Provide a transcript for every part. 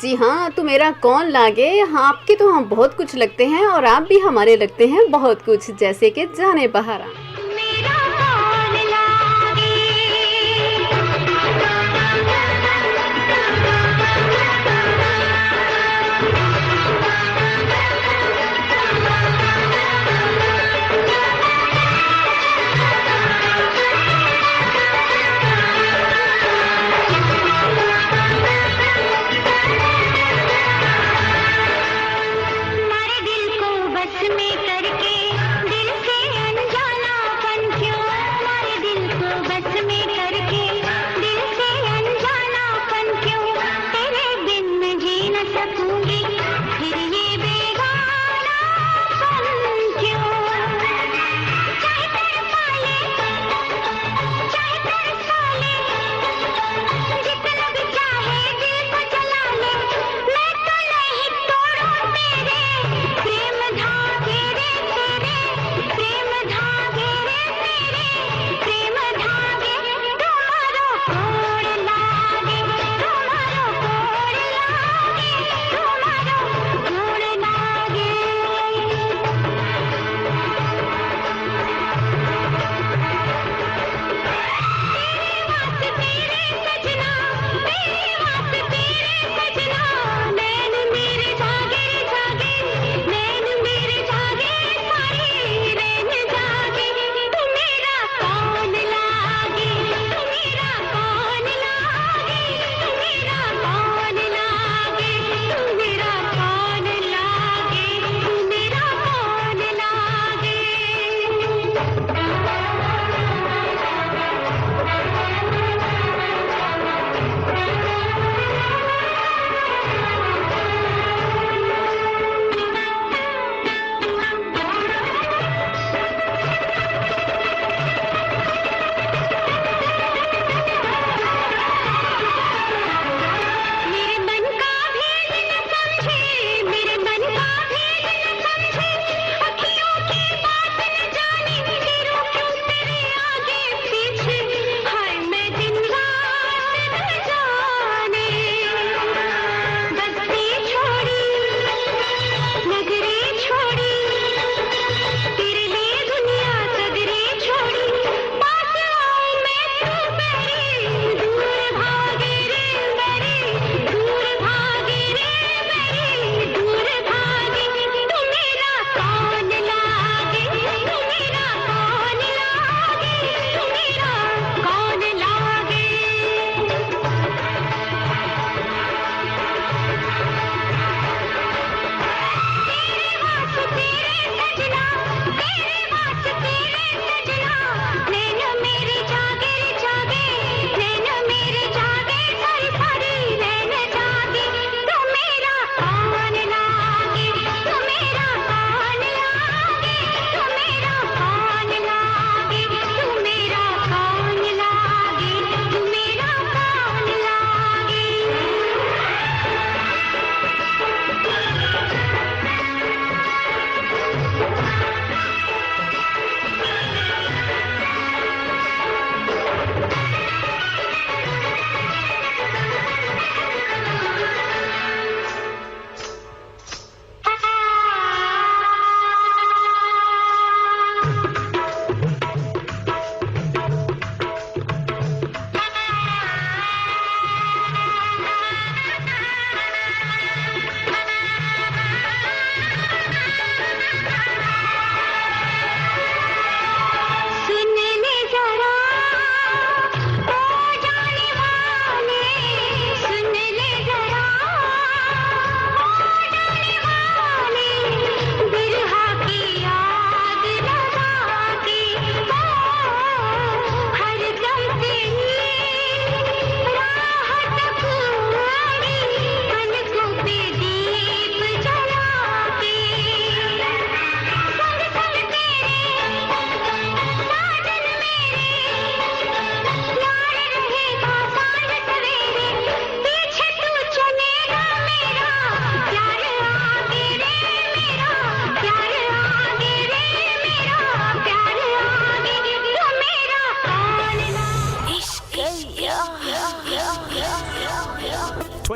जी हाँ, तो मेरा कौन लागे, हाँ, आपके तो हम बहुत कुछ लगते हैं और आप भी हमारे लगते हैं बहुत कुछ, जैसे कि जाने बहारा। मेरा कौन लागे। हमारे दिल को बस में करके दिल से अनजाना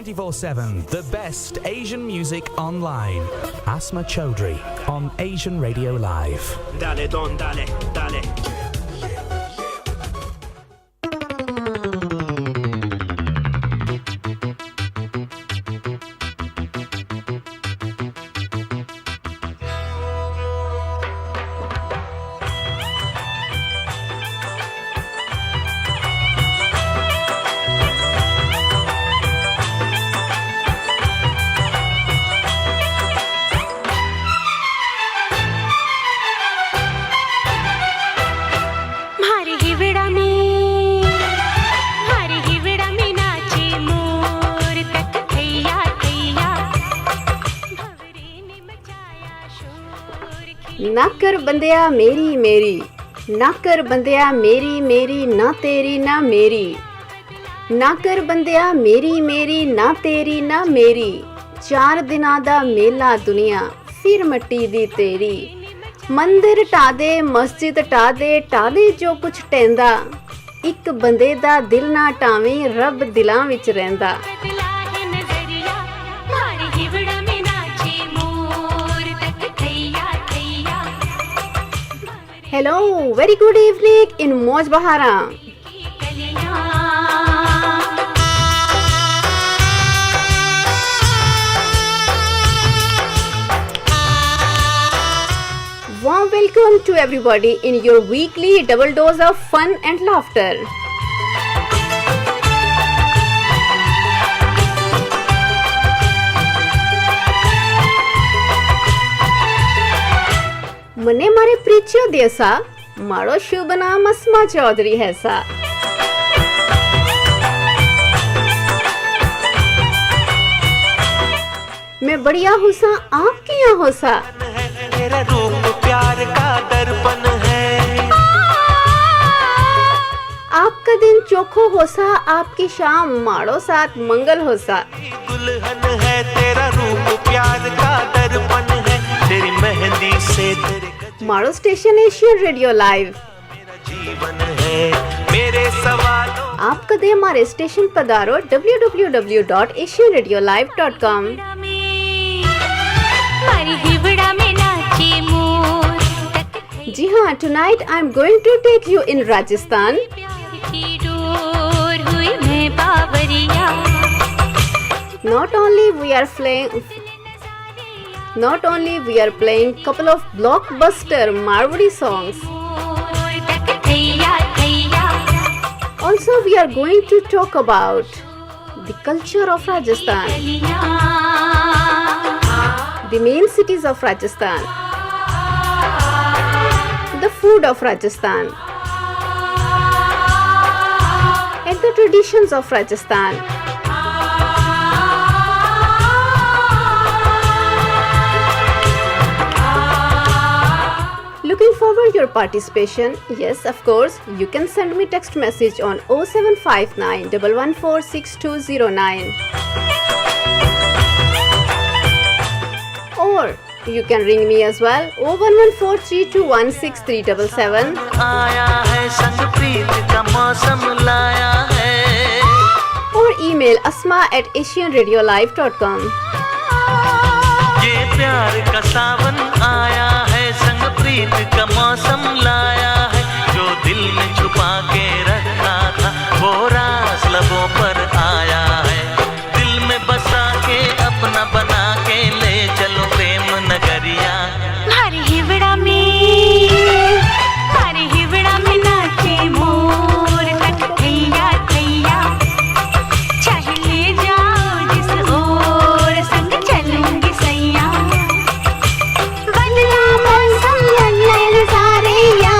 24/7, the best Asian music online. Asma Chaudhry on Asian Radio Live. Dale, don, dale, dale. ना कर बंदिया मेरी मेरी, ना कर बंदिया मेरी मेरी, ना तेरी ना मेरी, ना कर बंदिया मेरी मेरी, ना तेरी ना मेरी, 4 दिनां दा मेला दुनिया फिर मट्टी दी तेरी, मंदिर ढा दे मस्जिद ढा दे जो कुछ टैंदा, एक बंदे दा दिल ना ढावें रब दिलां विच रहिंदा। Hello, very good evening in Moj Bahara. Warm welcome to everybody in your weekly double dose of fun and laughter. મને મારે પ્રીચ્યો દેસા, મારો શુભ નામ અસ્મા ચૌધરી હૈસા। मैं बढ़िया होसा, आप किया होसा? तेरा रूप प्यार का दर्पण है। आपका दिन चोखो होसा, आपकी शाम माड़ो साथ मंगल होसा। दुल्हन है तेरा रूप प्यार का दर्पण है, तेरी मेहंदी से तेरे माड़ो स्टेशन एशियन रेडियो लाइव। मेरा जीवन है मेरे सवालों। आप कदे हमारे स्टेशन पधारो www.asianradiolive.com। जी हाँ, tonight I'm going to take you in Rajasthan। Not only we are playing couple of blockbuster Marwadi songs, also we are going to talk about the culture of Rajasthan, the main cities of Rajasthan, the food of Rajasthan, and the traditions of Rajasthan. Looking forward your participation. Yes, of course, you can send me text message on 0759 114 6209. Or you can ring me as well 01143216377. आया है संग प्रीत का मौसम लाया है। Or email asma@asianradiolive.com. ये प्यार का सावन आया है संग प्रीत का मौसम लाया है, जो दिल में छुपा के रखा था वो राज लबों पर आया है, दिल में बसा के अपना बना के ले चलो प्रेम नगरिया। हमारे हिवड़ा में नाचे मोर तक थैया थैया, चाहे ले जाओ जिस ओर संग चलूंगी सैया, बदला मौसम लल्ले सारे या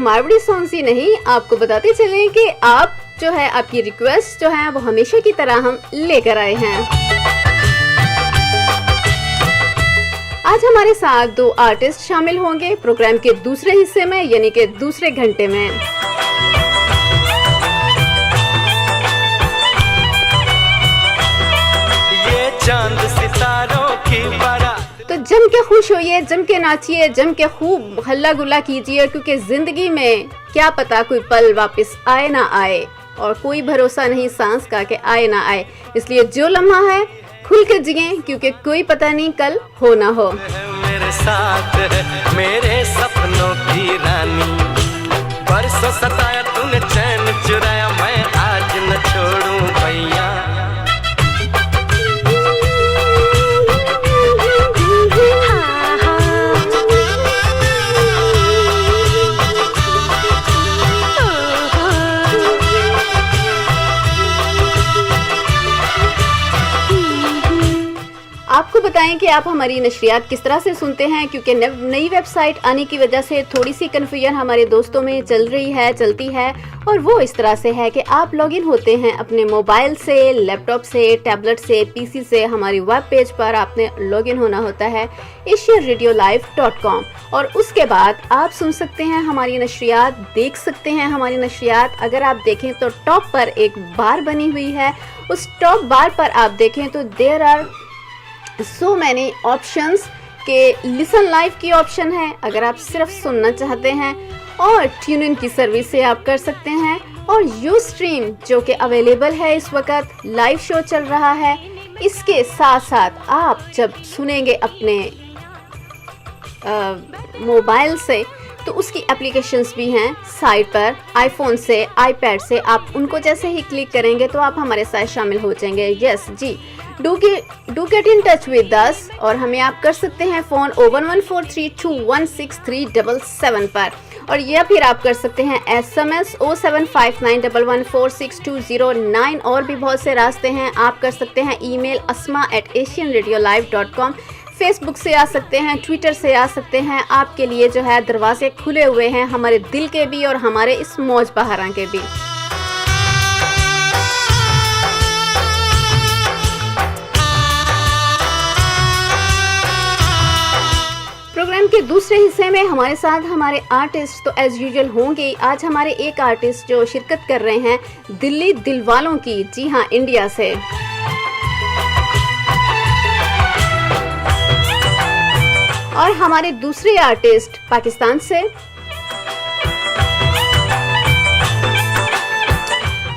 मारवाड़ी सॉन्ग्स ही नहीं, आपको बताते चलें कि आप जो है आपकी रिक्वेस्ट जो है वो हमेशा की तरह हम लेकर आए हैं। आज हमारे साथ 2 आर्टिस्ट शामिल होंगे प्रोग्राम के दूसरे हिस्से में, यानी कि दूसरे घंटे में। ये चांद सितारों की बारात। तो जम के खुश होइए, जम के नाचिए, जम के खूब हल्ला गुल्ला कीजिए, क्योंकि जिंदगी में क्या पता कोई पल वापस आए ना आए, और कोई भरोसा नहीं सांस का कि आए ना आए। इसलिए जो लम्हा है खुल के जिए, क्योंकि कोई पता नहीं कल हो ना हो। मेरे साथ है मेरे सपनों की रानी, बरसों सताया तूने चैन चुराया, मैं आज न छोड़ूं भैया। आपको बताएं कि आप हमारी नशरियात किस तरह से सुनते हैं, क्योंकि नई वेबसाइट आने की वजह से थोड़ी सी कन्फ्यूजन हमारे दोस्तों में चलती है। और वो इस तरह से है कि आप लॉगिन होते हैं अपने मोबाइल से, लैपटॉप से, टैबलेट से, पीसी से। हमारी वेब पेज पर आपने लॉगिन होना होता है asianradiolive.com, और उसके बाद आप सुन सकते हैं हमारी नशरियात, देख सकते हैं हमारी नशरियात। अगर आप देखें तो टॉप पर एक बार बनी हुई है, उस टॉप बार पर आप देखें तो there are so many options के लिसन लाइव की ऑप्शन है अगर आप सिर्फ सुनना चाहते हैं, और ट्यून इन की सर्विस से आप कर सकते हैं, और यू स्ट्रीम जो कि अवेलेबल है इस वक्त, लाइव शो चल रहा है। इसके साथ साथ आप जब सुनेंगे अपने मोबाइल से तो उसकी एप्लीकेशंस भी हैं साइट पर, आईफोन से, आईपैड से। आप उनको जैसे ही क्लिक करेंगे तो आप हमारे साथ शामिल हो जाएंगे। यस जी, do get in touch with us, और हमें आप कर सकते हैं फ़ोन 01432163777 पर, और या फिर आप कर सकते हैं SMS 07591146209। और भी बहुत से रास्ते हैं, आप कर सकते हैं ईमेल asma@asianradiolive.com, फेसबुक से आ सकते हैं, ट्विटर से आ सकते हैं। आपके लिए जो है दरवाजे खुले हुए हैं, हमारे दिल के भी और हमारे इस मौज बहारा के भी। प्रोग्राम के दूसरे हिस्से में हमारे साथ हमारे आर्टिस्ट तो एज यूजुअल होंगे। आज हमारे एक आर्टिस्ट जो शिरकत कर रहे हैं दिल्ली दिलवालों की, जी हाँ, इंडिया से। और हमारे दूसरे आर्टिस्ट पाकिस्तान से।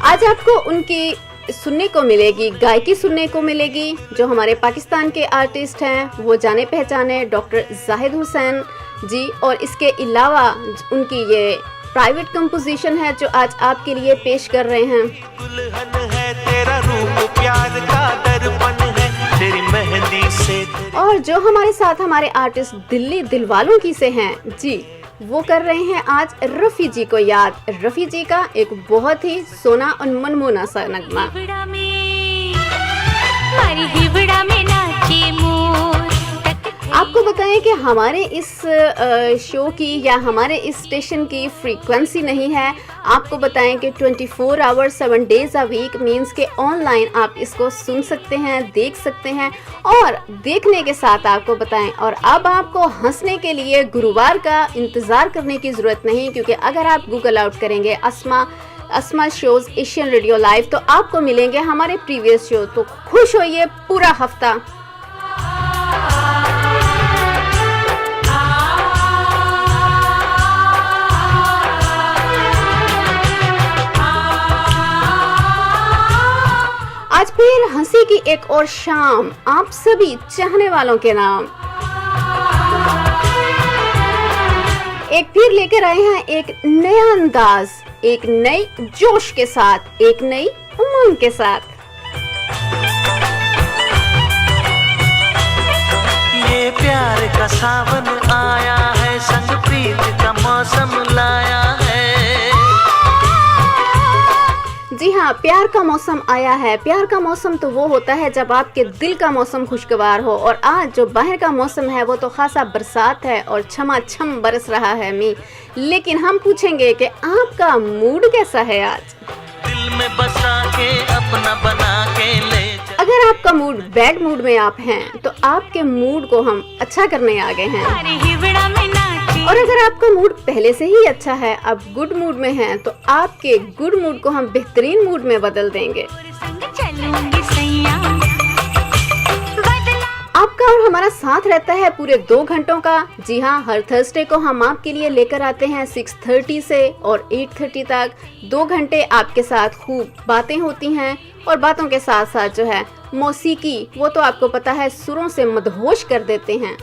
आज आपको उनकी सुनने को मिलेगी, गायकी सुनने को मिलेगी। जो हमारे पाकिस्तान के आर्टिस्ट हैं वो जाने पहचाने डॉक्टर जाहिद हुसैन जी, और इसके अलावा उनकी ये प्राइवेट कंपोजिशन है जो आज आपके लिए पेश कर रहे हैं। दुल्हन है तेरा रूप, प्यार का दर्पण है तेरी मेहंदी से। और जो हमारे साथ हमारे आर्टिस्ट दिल्ली दिलवालों की से हैं जी, वो कर रहे हैं आज रफ़ी जी को याद। रफ़ी जी का एक बहुत ही सोना और मनमोना सा नगमा। आपको बताएं कि हमारे इस शो की या हमारे इस स्टेशन की फ्रीक्वेंसी नहीं है। आपको बताएं कि 24 hour 7 days a week means के ऑनलाइन आप इसको सुन सकते हैं, देख सकते हैं। और देखने के साथ आपको बताएं, और अब आपको हंसने के लिए गुरुवार का इंतज़ार करने की ज़रूरत नहीं, क्योंकि अगर आप गूगल आउट करेंगे अस्मा शोज़ एशियन रेडियो लाइव तो आपको मिलेंगे हमारे प्रीवियस शो। तो खुश होइए पूरा हफ्ता। आज फिर हंसी की एक और शाम आप सभी चाहने वालों के नाम। एक फिर लेकर आए हैं एक नया अंदाज, एक नई जोश के साथ, एक नई उमंग के साथ। ये प्यार का सावन आया है, संग प्रीत का मौसम लाया है। जी हाँ, हाँ, प्यार का मौसम आया है। प्यार का मौसम तो वो होता है जब आपके दिल का मौसम खुशगवार हो, और आज जो बाहर का मौसम है वो तो खासा बरसात है और छमाछम बरस रहा है मी। लेकिन हम पूछेंगे कि आपका मूड कैसा है आज? दिल में बसा के अपना बना के ले जा। अगर आपका मूड बैड मूड में आप हैं तो आपके मूड को हम अच्छा करने आ गए हैं, अरे हिवड़ा में नाची और अगर आपका मूड पहले से ही अच्छा है, आप गुड मूड में हैं, तो आपके गुड मूड को हम बेहतरीन मूड में बदल देंगे। और संग चलूंगी सैया बदला आपका और हमारा साथ रहता है पूरे 2 घंटों का। जी हाँ, हर थर्सडे को हम आपके लिए लेकर आते हैं 6:30 से और 8:30 तक। 2 घंटे आपके साथ खूब बातें होती हैं, और बातों के साथ साथ जो है मौसीकी, वो तो आपको पता है सुरों से मदहोश कर देते हैं।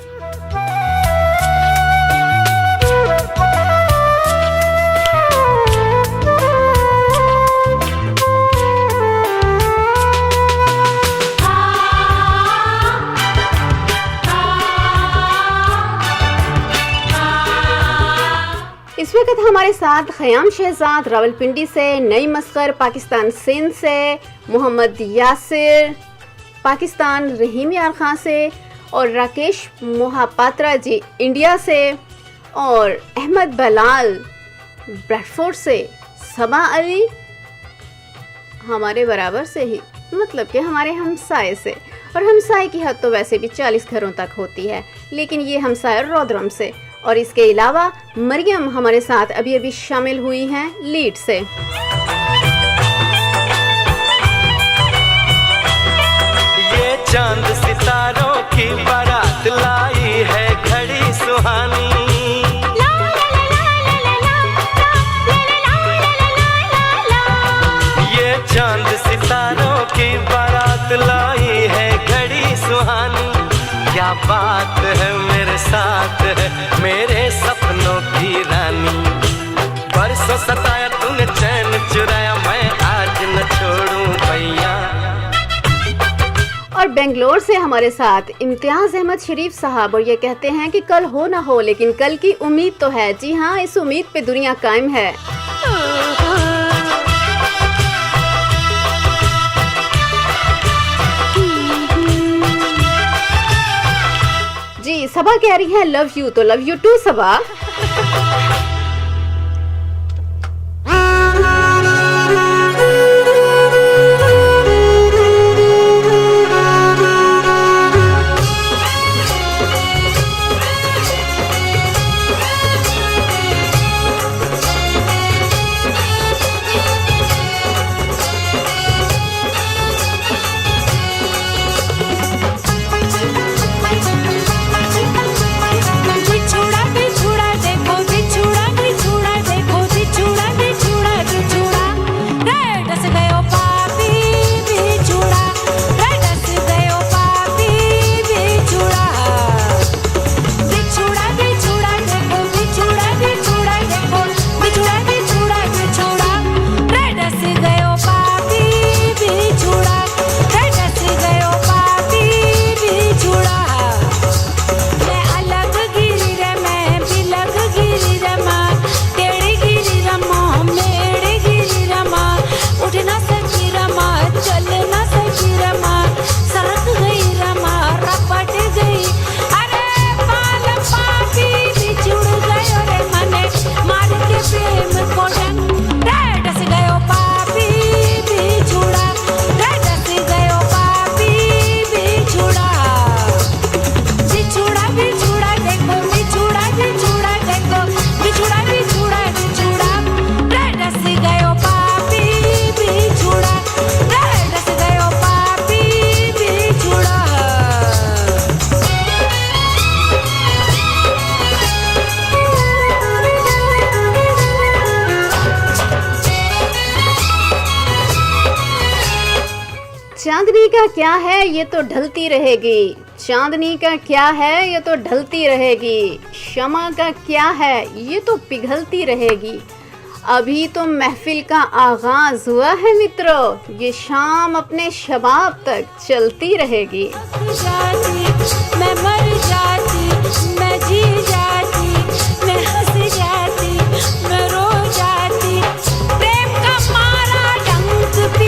इस वक्त हमारे साथ खयाम शहजाद रावलपिंडी से, नई मस्कर पाकिस्तान सिंध से, मोहम्मद यासिर पाकिस्तान रहीम यार खां से, और राकेश मोहापात्रा जी इंडिया से, और अहमद बलाल ब्रैडफोर्ड से, सबा अली हमारे बराबर से ही, मतलब कि हमारे हमसाए से। और हमसाए की हद तो वैसे भी 40 घरों तक होती है, लेकिन ये हमसाए रोदरम से। और इसके अलावा मरियम हमारे साथ अभी अभी शामिल हुई हैं लीड से। ये चांद सितारों की बारात लाई है घड़ी सुहानी। ये चांद सितारों की बारात लाई है घड़ी सुहानी। क्या बात है मेरे साथ है मेरे सपनों की रानी। बरसों सताया तूने चैन चुराया, मैं आज न छोड़ूं भैया। और बेंगलोर से हमारे साथ इम्तियाज अहमद शरीफ साहब, और ये कहते हैं कि कल हो ना हो लेकिन कल की उम्मीद तो है। जी हाँ, इस उम्मीद पे दुनिया कायम है। जी, सबा कह रही है लव यू, तो लव यू टू सबा। चांदनी का क्या है ये तो ढलती रहेगी, चांदनी का क्या है ये तो ढलती रहेगी, शमा का क्या है ये तो पिघलती रहेगी। अभी तो महफिल का आगाज हुआ है मित्रों, ये शाम अपने शबाब तक चलती रहेगी। मैं मर जाती, मैं जी जाती, मैं हंस जाती, मैं रो जाती, प्रेम का मारा डंक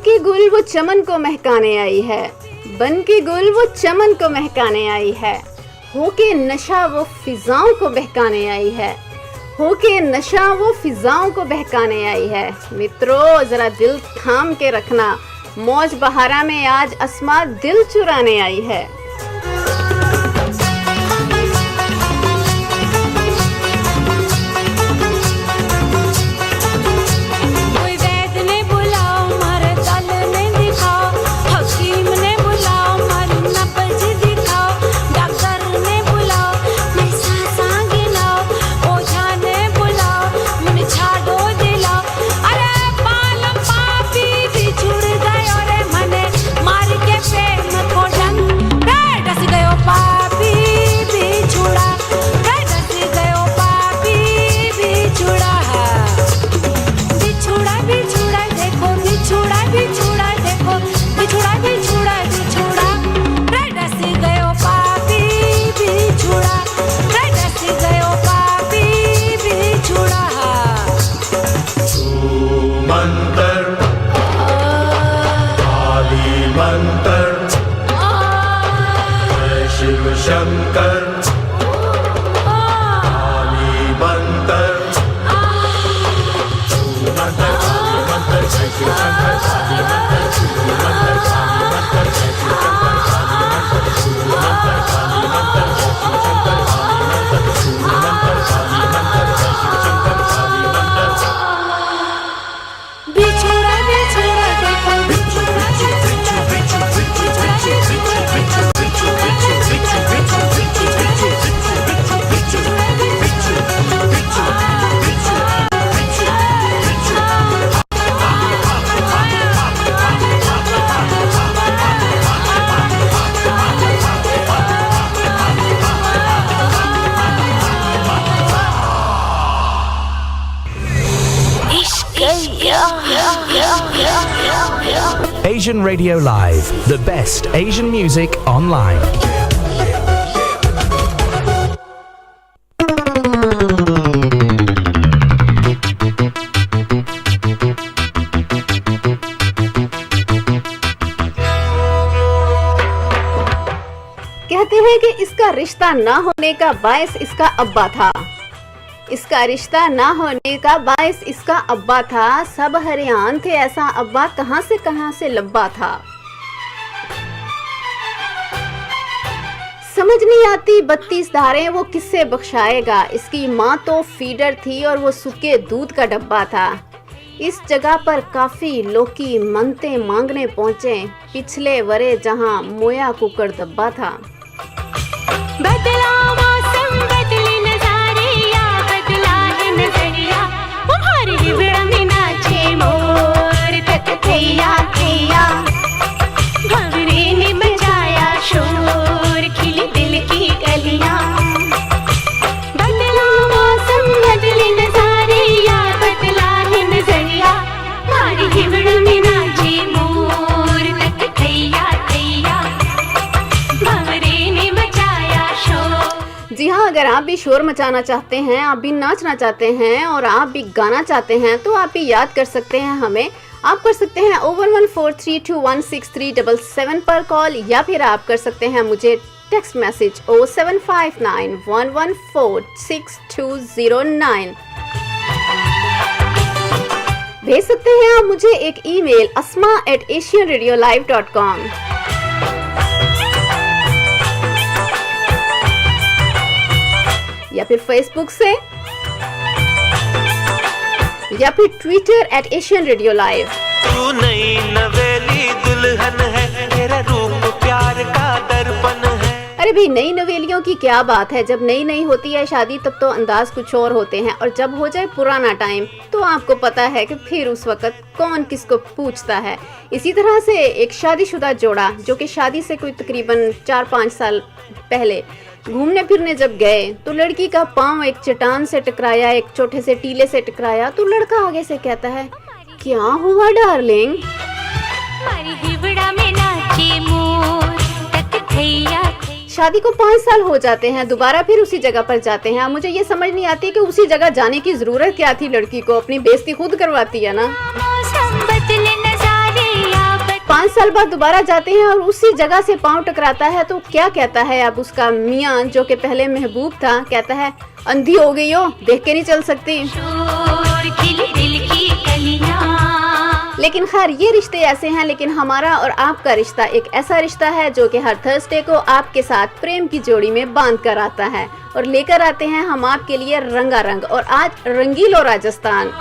के गुल वो चमन को महकाने आई है, बन के गुल वो चमन को महकाने आई है, होके नशा वो फिजाओं को बहकाने आई है, होके नशा वो फिजाओं को बहकाने आई है। मित्रों जरा दिल थाम के रखना, मौज बहारा में आज अस्मा दिल चुराने आई है। शंकर काली मंतर मंतर मंतर जय शिव शंकर काली मंतर मंतर काली मंतर जय शिव शंकर काली मंतर काली मंतर जय शिव शंकर काली मंतर काली मंतर जय शिव शंकर काली मंतर। बिछुड़ा बिछुड़ा देखो बिछुड़ा Asian Radio Live, the best Asian music online. कहते हैं कि इसका रिश्ता ना होने का बायस इसका अब्बा था, इसका रिश्ता ना होने का बायस इसका अब्बा था, सब हरियाण थे ऐसा अब्बा कहां से लब्बा था। समझ नहीं आती 32 धारें वो किससे बख्शाएगा, इसकी माँ तो फीडर थी और वो सूखे दूध का डब्बा था। इस जगह पर काफी लोकी मनते मांगने पहुंचे, पिछले वरे जहां मोया कुकर दब्बा था। बदला मौसम बदले नजारिया, बदला है नजरिया, तुम्हारी हिवड़ा में नाचे मोर तक थैया थैया, भंवरे ने मचाया शोर, खिली दिल की कलियां। बदला मौसम बदले नजारिया, बदला है नजरिया, तुम्हारी हिवड़ा में नाचे मोर तक थैया थैया, भंवरे ने मचाया शोर। जी हाँ, अगर आप भी शोर मचाना चाहते हैं, आप भी नाचना चाहते हैं और आप भी गाना चाहते हैं तो आप भी याद कर सकते हैं हमें। आप कर सकते हैं 01143216377 पर कॉल, या फिर आप कर सकते हैं मुझे टेक्स्ट मैसेज 07591146209 भेज सकते हैं आप मुझे एक ईमेल asma@asianradiolive.com। या फिर फेसबुक से, या फिर ट्विटर @AsianRadioLive। तू नई नवेली दुल्हन है, तेरा रूप प्यार का दर्पण है। अरे भाई, नई नवेलियों की क्या बात है, जब नई नई होती है शादी तब तो अंदाज कुछ और होते हैं, और जब हो जाए पुराना टाइम तो आपको पता है कि फिर उस वक्त कौन किसको पूछता है। इसी तरह से एक शादीशुदा जोड़ा जो कि शादी से कोई तकरीबन 4-5 साल पहले घूमने फिरने जब गए तो लड़की का पांव एक चट्टान से टकराया, एक छोटे से टीले से टकराया, तो लड़का आगे से कहता है, क्या हुआ डार्लिंग? शादी को 5 साल हो जाते हैं, दोबारा फिर उसी जगह पर जाते हैं। मुझे ये समझ नहीं आती कि उसी जगह जाने की जरूरत क्या थी, लड़की को अपनी बेइज्जती खुद करवाती है ना। 5 साल बाद दोबारा जाते हैं और उसी जगह से पांव टकराता है तो क्या कहता है अब उसका मियाँ, जो कि पहले महबूब था, कहता है अंधी हो गई हो, देख के नहीं चल सकती। शोर खिली दिल की कलियां। लेकिन खैर ये रिश्ते ऐसे हैं, लेकिन हमारा और आपका रिश्ता एक ऐसा रिश्ता है जो कि हर थर्सडे को आपके साथ प्रेम की जोड़ी में बांध कर आता है और लेकर आते हैं हम आपके लिए रंगारंग। और आज रंगीलो राजस्थान।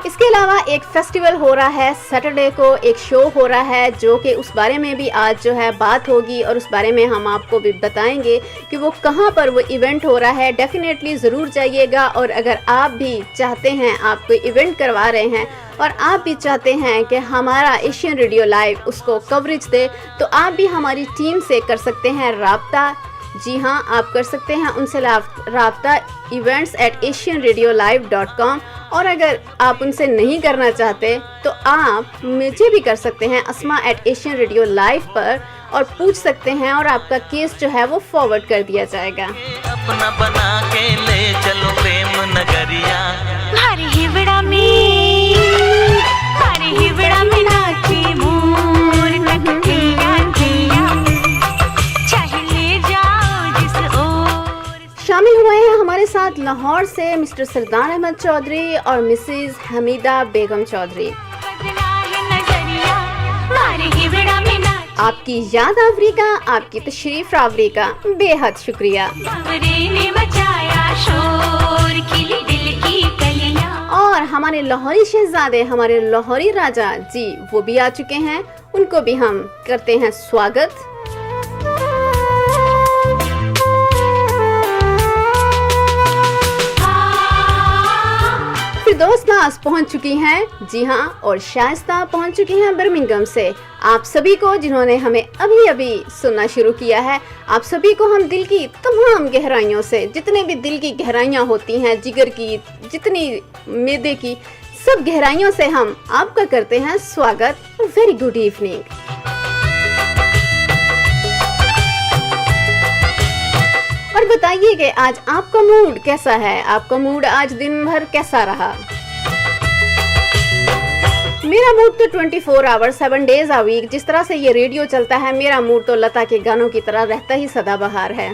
इसके अलावा एक फेस्टिवल हो रहा है, सैटरडे को एक शो हो रहा है, जो कि उस बारे में भी आज जो है बात होगी और उस बारे में हम आपको भी बताएंगे कि वो कहाँ पर वो इवेंट हो रहा है। डेफिनेटली ज़रूर जाइएगा। और अगर आप भी चाहते हैं, आप कोई इवेंट करवा रहे हैं और आप भी चाहते हैं कि हमारा एशियन रेडियो लाइव उसको कवरेज दे, तो आप भी हमारी टीम से कर सकते हैं राब्ता। जी हाँ, आप कर सकते हैं उनसे राब्ता events@asianradiolive.com। और अगर आप उनसे नहीं करना चाहते तो आप मुझे भी कर सकते हैं asma@asianradiolive पर और पूछ सकते हैं और आपका केस जो है वो फॉरवर्ड कर दिया जाएगा। अपना बना के ले चलो प्रेम नगरिया। हरे हिवड़ा में नाचे मोर नगरिया गैया, चाहे ले जाओ जिस ओर। शामिल हुए हैं हमारे साथ लाहौर से मिस्टर सरदार अहमद चौधरी और मिसेज हमीदा बेगम चौधरी। बदला है नजरिया, हरे हिवड़ा में नाचे आपकी याद आवरी का, आपकी तशरीफ आवरी का बेहद शुक्रिया। भंवरे ने मचाया शोर खिली दिल की कलियां। और हमारे लाहौरी शहजादे, हमारे लाहौरी राजा जी, वो भी आ चुके हैं। उनको भी हम करते हैं स्वागत। फिरदौस नाज पहुंच चुकी हैं, जी हाँ, और शाइस्ता पहुंच चुकी हैं बर्मिंघम से। आप सभी को जिन्होंने हमें अभी अभी सुनना शुरू किया है, आप सभी को हम दिल की तमाम गहराइयों से, जितने भी दिल की गहराइयाँ होती हैं, जिगर की, जितनी मैदे की, सब गहराइयों से हम आपका करते हैं स्वागत। Very good evening. और बताइए कि आज आपका मूड कैसा है, आपका मूड आज दिन भर कैसा रहा। मेरा मूड तो 24 आवर 7 डेज आ वीक, जिस तरह से ये रेडियो चलता है, मेरा मूड तो लता के गानों की तरह रहता ही सदाबहार है।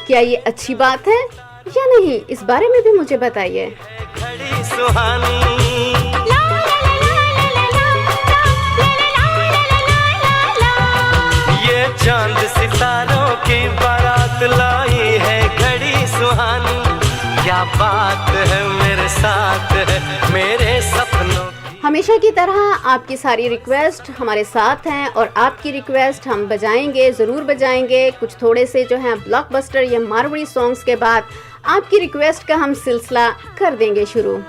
क्या ये अच्छी बात है या नहीं, इस बारे में भी मुझे बताइए। घड़ी सुहानी ये चांद सितारों की बारात लाई है, घड़ी सुहानी। क्या बात है मेरे साथ है, मेरे सपनों की। हमेशा की तरह आपकी सारी रिक्वेस्ट हमारे साथ हैं और आपकी रिक्वेस्ट हम बजाएंगे, ज़रूर बजाएंगे। कुछ थोड़े से जो हैं ब्लॉकबस्टर या मारवाड़ी सॉन्ग्स के बाद आपकी रिक्वेस्ट का हम सिलसिला कर देंगे शुरू।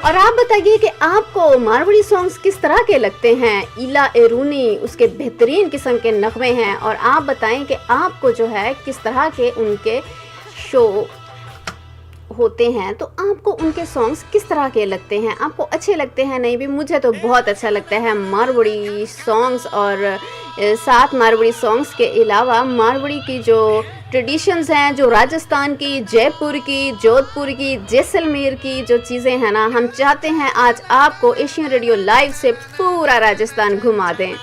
और आप बताइए कि आपको मारवाड़ी सॉन्ग्स किस तरह के लगते हैं। इला एरूनी उसके बेहतरीन किस्म के नगमे हैं और आप बताएं कि आपको जो है किस तरह के उनके शो होते हैं, तो आपको उनके सॉन्ग्स किस तरह के लगते हैं, आपको अच्छे लगते हैं नहीं भी। मुझे तो बहुत अच्छा लगता है मारवाड़ी सॉन्ग्स, और साथ मारवाड़ी सॉन्ग्स के अलावा मारवाड़ी की जो ट्रेडिशंस हैं, जो राजस्थान की, जयपुर की, जोधपुर की, जैसलमेर की जो चीज़ें हैं ना, हम चाहते हैं आज आपको एशियन रेडियो लाइव से पूरा राजस्थान घुमा दें।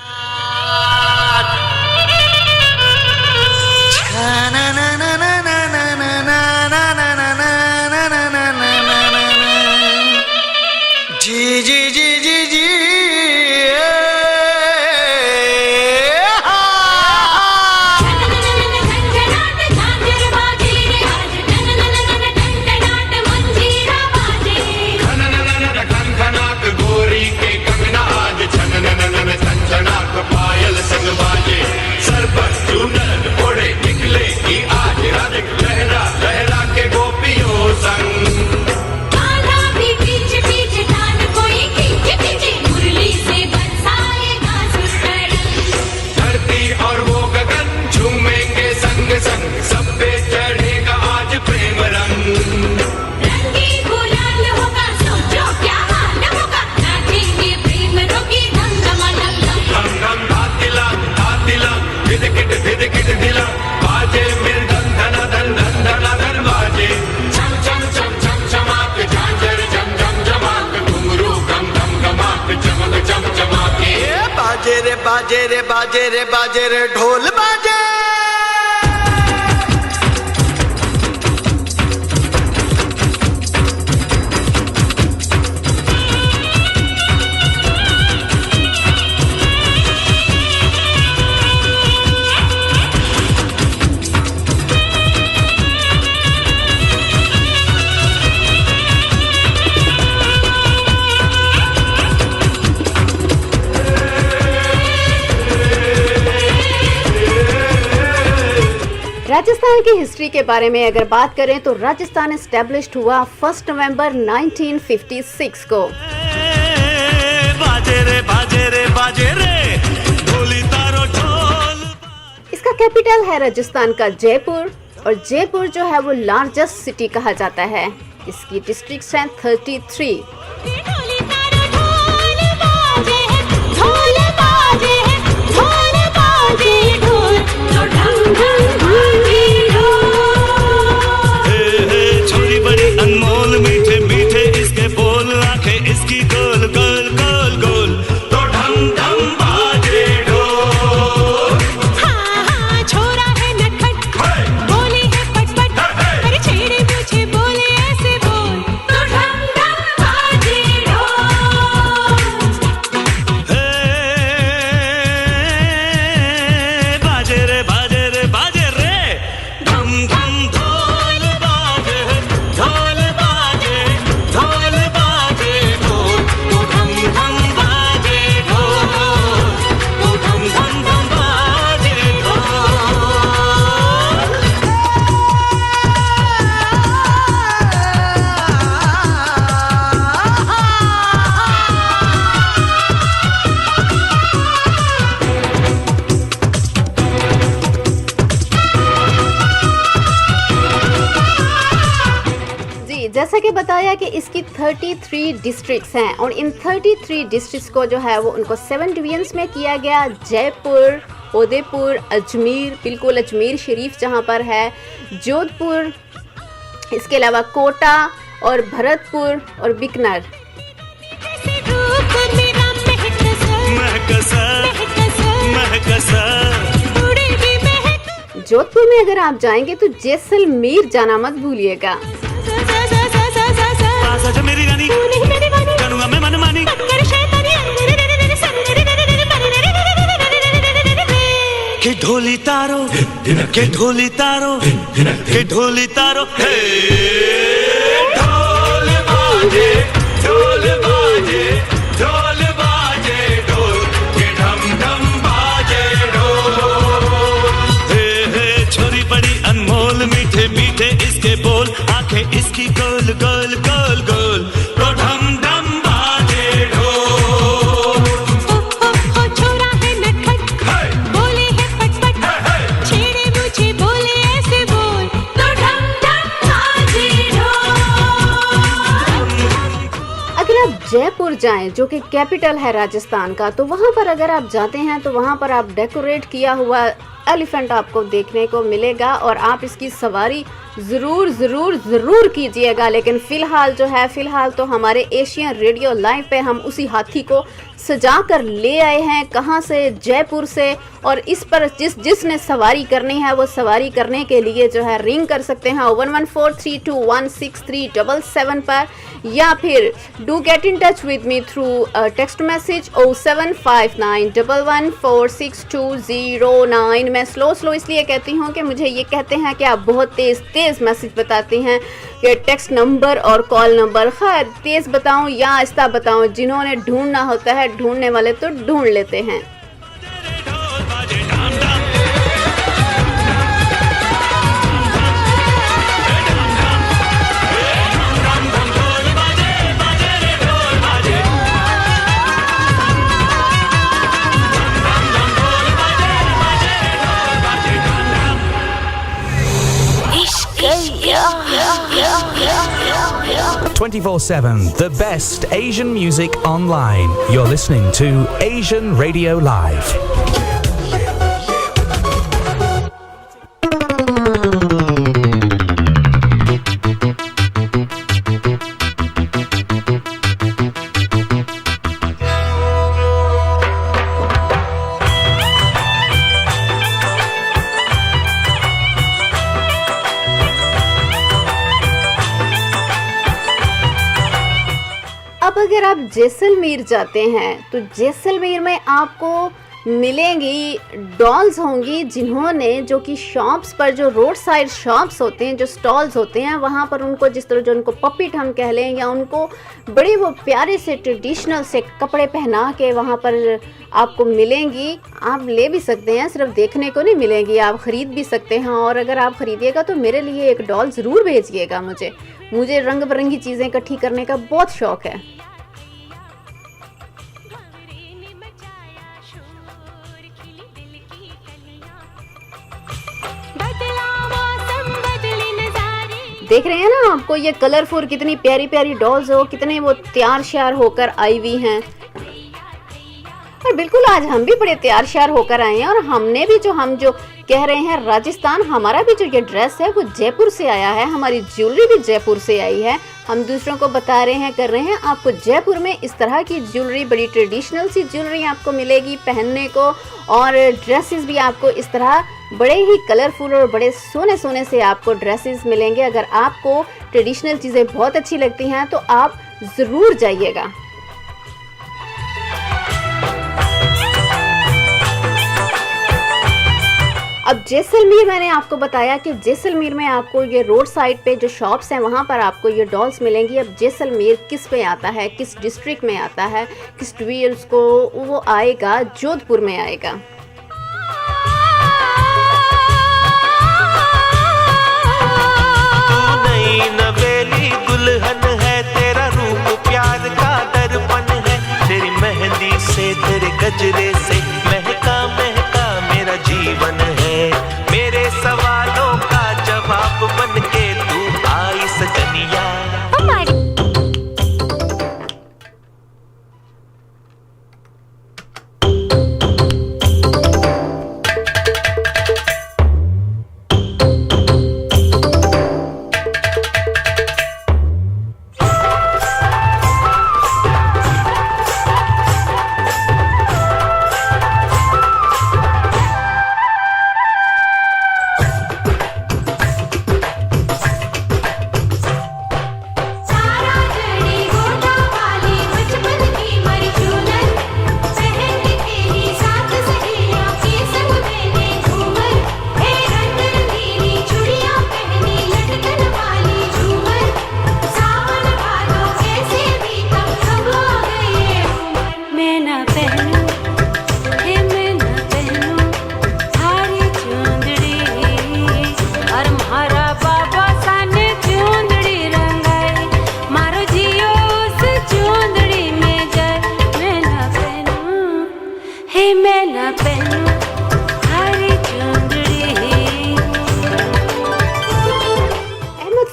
जी जी जी जी जी गोरी के कंगना आज छन छन छन पायल संग बाज बाजे रे बाजे रे बाजे रे ढोल बाजे। राजस्थान की हिस्ट्री के बारे में अगर बात करें तो राजस्थान एस्टेब्लिश्ड हुआ 1 नवंबर 1956 को। बाजे रे बाजे रे बाजे रे ढोली तारो ढोल। इसका कैपिटल है राजस्थान का जयपुर, और जयपुर जो है वो लार्जेस्ट सिटी कहा जाता है। इसकी डिस्ट्रिक्ट्स हैं 33। छोरी बड़ी अनमोल मीठे मीठे इसके बोल, आंखें इसकी गोल गोल गोल गोल, तो ढम ढम बाजे ढोल। हाँ हाँ छोरा है नटखट, बोली है पटपट, अरे छेड़े मुझे बोले ऐसे बोल, तो ढम ढम बाजे ढोल। बाजे रे बाजे रे बाजे रे ढम ढम ढोल बाजे ढोल बाजे ढोल बाजे ढोल, तो ढम ढम बाजे ढोल, तो ढम ढम ढम बाजे ढोल। जी, जैसा कि बताया कि इसकी 33 डिस्ट्रिक्ट्स हैं, और इन 33 डिस्ट्रिक्ट्स को जो है वो उनको 7 डिवीजन्स में किया गया। जयपुर, उदयपुर, अजमेर, बिल्कुल अजमेर शरीफ जहाँ पर है, जोधपुर, इसके अलावा कोटा और भरतपुर और बीकानेर। ऐसे रूप मेरा महकसा महकसा उड़े भी महक। जोधपुर में अगर आप जाएंगे तो जैसलमेर जाना मत भूलिएगा। पास आजा मेरी रानी, करूंगा मैं मनमानी। के ढोली तारो, के ढोली तारो, के ढोली तारो, हे ढोल बाजे ढोल बाजे ढोल बाजे ढोल, के ढम ढम बाजे ढोल। हे छोरी बड़ी अनमोल मीठे मीठे इसके बोल, आंखें इसकी गोल गोल गोल गोल, तो ढम ढम बाजे ढोल। ओ छोरा है नटखट, बोले है पटपट, छेड़े मुझे बोले ऐसे बोल, तो ढम ढम बाजे ढोल। अगर आप जयपुर जाएं जो कि कैपिटल है राजस्थान का, तो वहाँ पर अगर आप जाते हैं तो वहाँ पर आप डेकोरेट किया हुआ एलिफेंट आपको देखने को मिलेगा, और आप इसकी सवारी ज़रूर ज़रूर ज़रूर कीजिएगा। लेकिन फ़िलहाल तो हमारे एशियन रेडियो लाइव पे हम उसी हाथी को सजा कर ले आए हैं। कहाँ से? जयपुर से। और इस पर जिसने सवारी करनी है वो सवारी करने के लिए जो है रिंग कर सकते हैं 1143216377 पर, या फिर do get in touch with me through text message 07591462009। मैं स्लो इसलिए कहती हूँ कि मुझे ये कहते हैं कि आप बहुत तेज़ मैसेज बताते हैं, कि टेक्स्ट नंबर और कॉल नंबर। खैर, तेज़ बताऊँ या आहिस्ता बताऊँ, जिन्होंने ढूंढना होता है ढूंढने वाले तो ढूंढ लेते हैं। Yeah. 24/7, the best Asian music online. You're listening to Asian Radio Live. अगर आप जैसलमेर जाते हैं तो जैसलमेर में आपको मिलेंगी डॉल्स होंगी जिन्होंने जो कि शॉप्स पर जो रोड साइड शॉप्स होते हैं, जो स्टॉल्स होते हैं, वहाँ पर उनको जिस तरह जो उनको पपिट हम कह लें या उनको बड़े वो प्यारे से ट्रेडिशनल से कपड़े पहना के वहाँ पर आपको मिलेंगी। आप ले भी सकते हैं, सिर्फ देखने को नहीं मिलेंगी, आप ख़रीद भी सकते हैं। और अगर आप ख़रीदिएगा तो मेरे लिए एक डॉल ज़रूर भेजिएगा। मुझे रंग बिरंगी चीज़ें इकट्ठी करने का बहुत शौक़ है। देख रहे हैं ना आपको ये कलरफुल कितनी प्यारी प्यारी डॉल्स हो, कितने वो तैयार श्यार होकर आई हुई हैं। और बिल्कुल आज हम भी बड़े तैयार श्यार होकर आए हैं। और हमने भी हम जो कह रहे हैं राजस्थान, हमारा भी जो ये ड्रेस है वो जयपुर से आया है, हमारी ज्वेलरी भी जयपुर से आई है। हम दूसरों को बता रहे हैं, कर रहे हैं, आपको जयपुर में इस तरह की ज्वेलरी, बड़ी ट्रेडिशनल सी ज्वेलरी आपको मिलेगी पहनने को। और ड्रेसेस भी आपको इस तरह बड़े ही कलरफुल और बड़े सोने सोने से आपको ड्रेसेस मिलेंगे। अगर आपको ट्रेडिशनल चीज़ें बहुत अच्छी लगती हैं तो आप ज़रूर जाइएगा। अब जैसलमेर, मैंने आपको बताया कि जैसलमेर में आपको ये रोड साइड पे जो शॉप्स हैं वहाँ पर आपको ये डॉल्स मिलेंगी। अब जैसलमेर किस पे आता है, किस डिस्ट्रिक्ट में आता है, किस डिवीजन को, वो आएगा जोधपुर में आएगा। नवेली दुल्हन है, तेरा रूप प्यार का दर्पण है, तेरी मेहंदी से तेरे गजरे से महका महका मेरा जीवन है। मेरे सवालों का जवाब बन के तू आई सजनिया।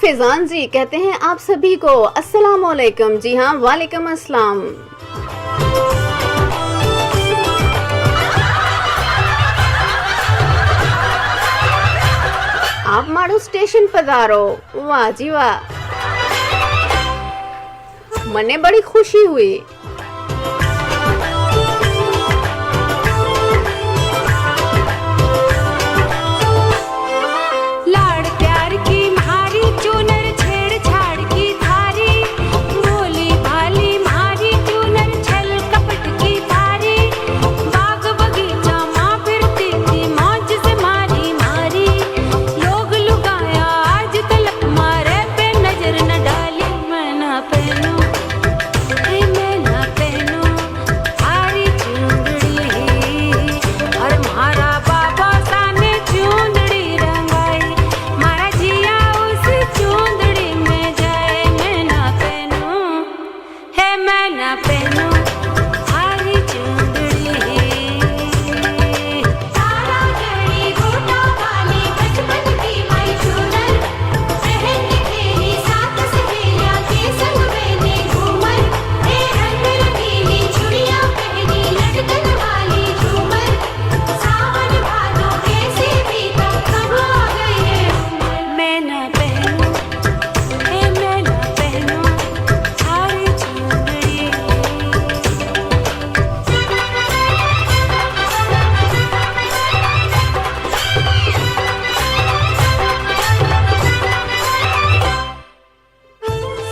फैजान जी कहते हैं आप सभी को अस्सलाम वालेकुम। जी हाँ, वालेकुम अस्सलाम। आप माड़ो स्टेशन पधारो। वाह जी वाह, मने बड़ी खुशी हुई।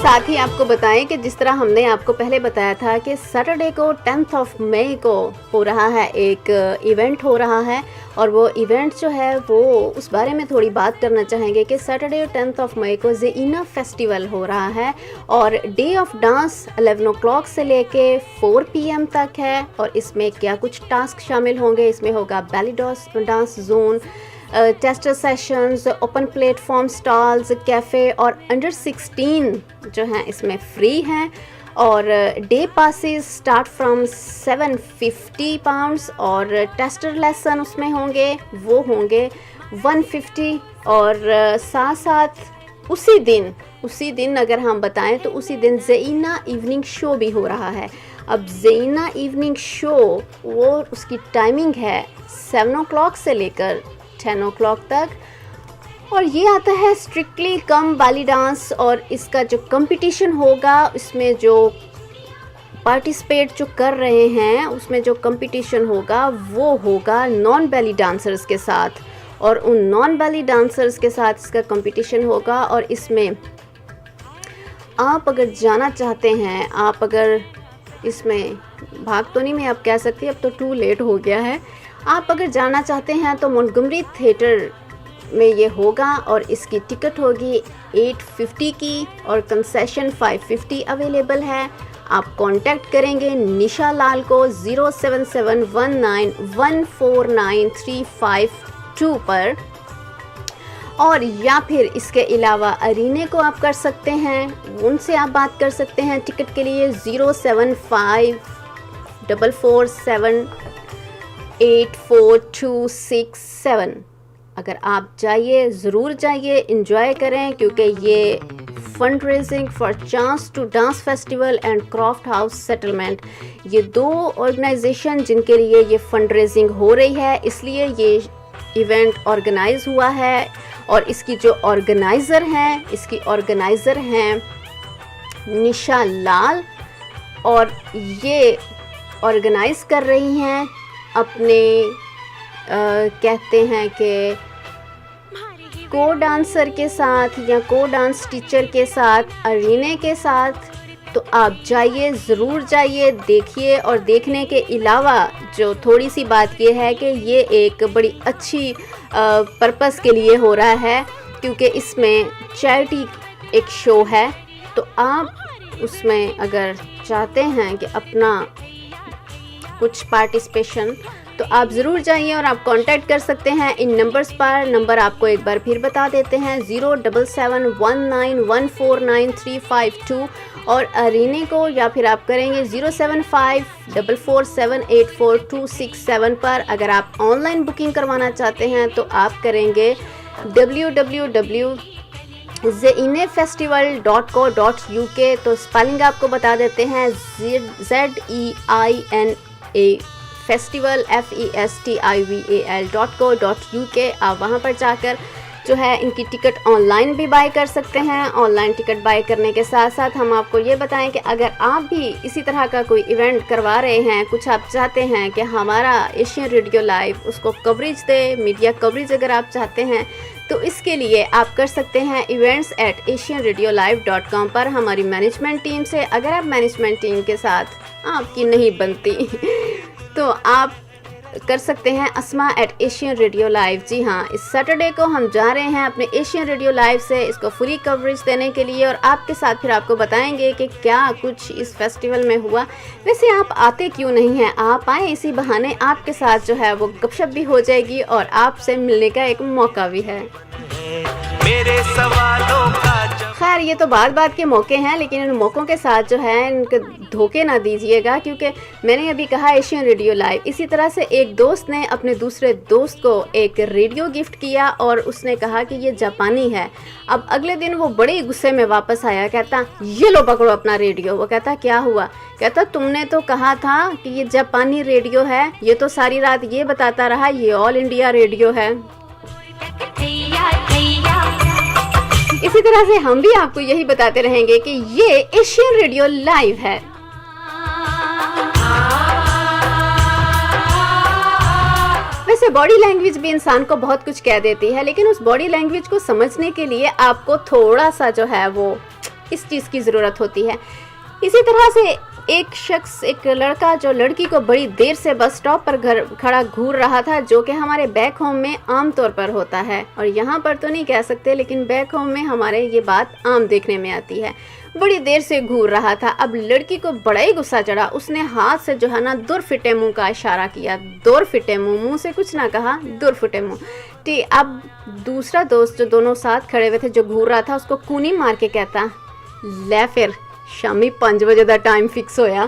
साथ ही आपको बताएं कि जिस तरह हमने आपको पहले बताया था कि सैटरडे को 10th ऑफ मई को हो रहा है एक इवेंट हो रहा है, और वो इवेंट जो है वो उस बारे में थोड़ी बात करना चाहेंगे कि सैटरडे 10th ऑफ मई को ज़ेइना फेस्टिवल हो रहा है और डे ऑफ डांस 11 o'clock से लेके 4 PM तक है। और इसमें क्या कुछ टास्क शामिल होंगे, इसमें होगा belly dance zone, tester sessions, open platform stalls, cafe और अंडर 16 जो हैं इसमें फ्री हैं। और डे पासेस स्टार्ट फ्रॉम £750 और टेस्टर लेसन उसमें होंगे, वो होंगे 150। और साथ साथ उसी दिन अगर हम बताएं तो उसी दिन ज़ेइना इवनिंग शो भी हो रहा है। अब ज़ेइना इवनिंग शो वो उसकी टाइमिंग है 7 o'clock से लेकर 10 o'clock तक, और ये आता है स्ट्रिक्टली कम बैली डांस। और इसका जो कंपटीशन होगा, इसमें जो पार्टिसिपेट जो कर रहे हैं उसमें जो कंपटीशन होगा वो होगा नॉन बैली डांसर्स के साथ, और उन नॉन बैली डांसर्स के साथ इसका कंपटीशन होगा। और इसमें आप अगर जाना चाहते हैं, आप अगर इसमें भाग तो नहीं मैं आप कह सकती, अब तो टू लेट हो गया है। आप अगर जाना चाहते हैं तो मोंटगोमरी थिएटर में ये होगा और इसकी टिकट होगी 850 की और कंसेशन 550 अवेलेबल है। आप कांटेक्ट करेंगे निशा लाल को 07719149352 पर, और या फिर इसके अलावा अरीने को आप कर सकते हैं, उनसे आप बात कर सकते हैं टिकट के लिए 07544784267। अगर आप जाइए, ज़रूर जाइए, एंजॉय करें, क्योंकि ये fund raising for chance to dance festival and craft house settlement, ये दो ऑर्गेनाइजेशन जिनके लिए ये फंड रेजिंग हो रही है, इसलिए ये इवेंट ऑर्गेनाइज हुआ है। और इसकी जो ऑर्गेनाइज़र हैं निशा लाल, और ये ऑर्गेनाइज कर रही हैं अपने कहते हैं कि को डांसर के साथ या को डांस टीचर के साथ, अरीने के साथ। तो आप जाइए, ज़रूर जाइए, देखिए। और देखने के अलावा जो थोड़ी सी बात ये है कि ये एक बड़ी अच्छी पर्पस के लिए हो रहा है, क्योंकि इसमें चैरिटी एक शो है। तो आप उसमें अगर चाहते हैं कि अपना कुछ पार्टिसिपेशन, तो आप ज़रूर जाइए और आप कांटेक्ट कर सकते हैं इन नंबर्स पर। नंबर आपको एक बार फिर बता देते हैं 07719149352, और अरीने को या फिर आप करेंगे 07544784267 पर। अगर आप ऑनलाइन बुकिंग करवाना चाहते हैं तो आप करेंगे www.zeinafestival.co.uk। तो स्पेलिंग आपको बता देते हैं ZEINA फेस्टिवल FESTIVAL.co.uk। आप वहाँ पर जाकर जो है इनकी टिकट ऑनलाइन भी बाय कर सकते हैं। ऑनलाइन टिकट बाय करने के साथ साथ हम आपको ये बताएं कि अगर आप भी इसी तरह का कोई इवेंट करवा रहे हैं, कुछ आप चाहते हैं कि हमारा एशियन रेडियो लाइव उसको कवरेज दे, मीडिया कवरेज अगर आप चाहते हैं, तो इसके लिए आप कर सकते हैं events@asianradiolive.com पर हमारी मैनेजमेंट टीम से। अगर आप मैनेजमेंट टीम के साथ आपकी नहीं बनती तो आप कर सकते हैं asma@asianradiolive। जी हाँ, इस सैटरडे को हम जा रहे हैं अपने एशियन रेडियो लाइव से इसको फ्री कवरेज देने के लिए, और आपके साथ फिर आपको बताएंगे कि क्या कुछ इस फेस्टिवल में हुआ। वैसे आप आते क्यों नहीं हैं, आप आए, इसी बहाने आपके साथ जो है वो गपशप भी हो जाएगी और आपसे मिलने का एक मौका भी है। मेरे सवालों का खैर, ये तो बात के मौके हैं, लेकिन इन मौक़ों के साथ जो है इनके धोखे ना दीजिएगा, क्योंकि मैंने अभी कहा एशियन रेडियो लाइव। इसी तरह से एक दोस्त ने अपने दूसरे दोस्त को एक रेडियो गिफ्ट किया और उसने कहा कि ये जापानी है। अब अगले दिन वो बड़े गुस्से में वापस आया, कहता ये लो पकड़ो अपना रेडियो। वो कहता क्या हुआ? कहता तुमने तो कहा था कि ये जापानी रेडियो है, ये तो सारी रात ये बताता रहा ये ऑल इंडिया रेडियो है। इसी तरह से हम भी आपको यही बताते रहेंगे कि ये एशियन रेडियो लाइव है। वैसे बॉडी लैंग्वेज भी इंसान को बहुत कुछ कह देती है, लेकिन उस बॉडी लैंग्वेज को समझने के लिए आपको थोड़ा सा जो है वो इस चीज़ की ज़रूरत होती है। इसी तरह से एक लड़का जो लड़की को बड़ी देर से बस स्टॉप पर खड़ा घूर रहा था, जो कि हमारे बैक होम में आम तौर पर होता है, और यहाँ पर तो नहीं कह सकते, लेकिन बैक होम में हमारे ये बात आम देखने में आती है। बड़ी देर से घूर रहा था। अब लड़की को बड़ा ही गुस्सा चढ़ा। उसने हाथ से जो है ना दूर फिटे मुंह का इशारा किया। दूर फिटे मुंह से कुछ ना कहा, दूर फिटे मुंह। ठीक, अब दूसरा दोस्त जो दोनों साथ खड़े हुए थे, जो घूर रहा था, उसको कूनी मार के कहता, ले फिर शामी 5 बजे का टाइम फिक्स होया।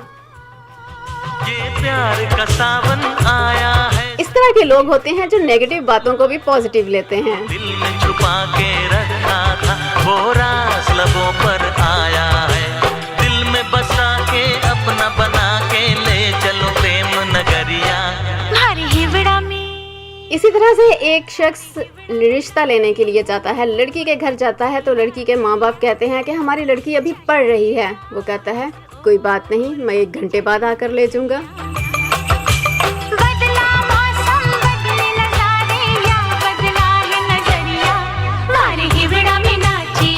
ये प्यार का सावन आया है। इस तरह के लोग होते हैं जो नेगेटिव बातों को भी पॉजिटिव लेते हैं। दिल में छुपा के रखा था वो राज लबों पर आया है। दिल में बसा के अपना बना के ले चलो प्रेम नगरिया। मारी हिवड़ा में इसी तरह से एक शख्स रिश्ता लेने के लिए जाता है, लड़की के घर जाता है, तो लड़की के माँ बाप कहते हैं कि हमारी लड़की अभी पढ़ रही है। वो कहता है कोई बात नहीं, मैं 1 घंटे बाद आकर ले जाऊंगा। बदला मौसम बदले नजारे या बदला है नजरिया। मारी हिवड़ा में नाची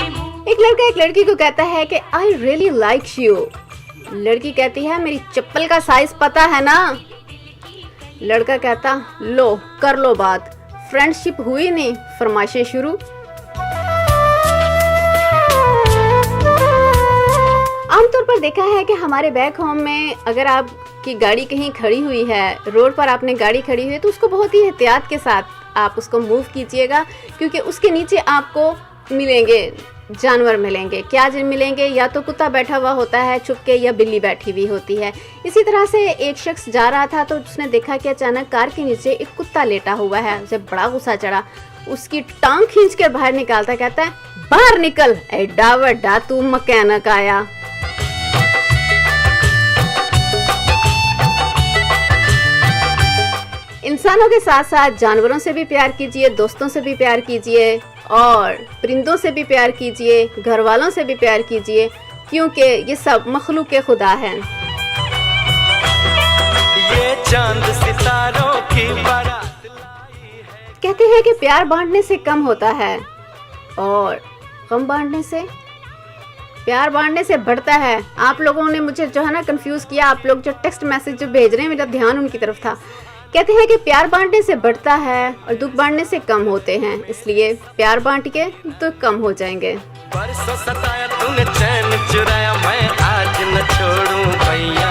एक लड़का एक लड़की को कहता है कि आई रियली लाइक यू। लड़की कहती है मेरी चप्पल का साइज पता है ना। लड़का कहता लो कर लो बात। फ्रेंडशिप हुई नहीं, फरमाइशें शुरू। आमतौर पर देखा है कि हमारे बैक होम में अगर आपकी गाड़ी कहीं खड़ी हुई है, रोड पर आपने गाड़ी खड़ी हुई है, तो उसको बहुत ही एहतियात के साथ आप उसको मूव कीजिएगा, क्योंकि उसके नीचे आपको मिलेंगे जानवर मिलेंगे। क्या मिलेंगे? या तो कुत्ता बैठा हुआ होता है छुप के, या बिल्ली बैठी हुई होती है। इसी तरह से एक शख्स जा रहा था तो उसने देखा कि अचानक कार के नीचे एक कुत्ता लेटा हुआ है। उसे बड़ा गुस्सा चढ़ा, उसकी टांग खींच कर बाहर निकालता कहता है बाहर निकल, एडा वड्डा तू मैकेनिक आया। इंसानों के साथ साथ जानवरों से भी प्यार कीजिए, दोस्तों से भी प्यार कीजिए, और परिंदों से भी प्यार कीजिए, घर वालों से भी प्यार कीजिए, क्योंकि ये सब मखलूक खुदा हैं। ये चांद सितारों की बारात कहते हैं कि प्यार बांटने से कम होता है और गम बांटने से, प्यार बांटने से बढ़ता है। आप लोगों ने मुझे जो है ना कंफ्यूज किया। आप लोग जो टेक्स्ट मैसेज जो भेज रहे हैं, मेरा ध्यान उनकी तरफ था। कहते हैं कि प्यार बांटने से बढ़ता है और दुख बांटने से कम होते हैं, इसलिए प्यार बांट के दुख कम हो जाएंगे। परसों सताया तूने चैन चुराया, मैं आज न छोड़ूं भैया।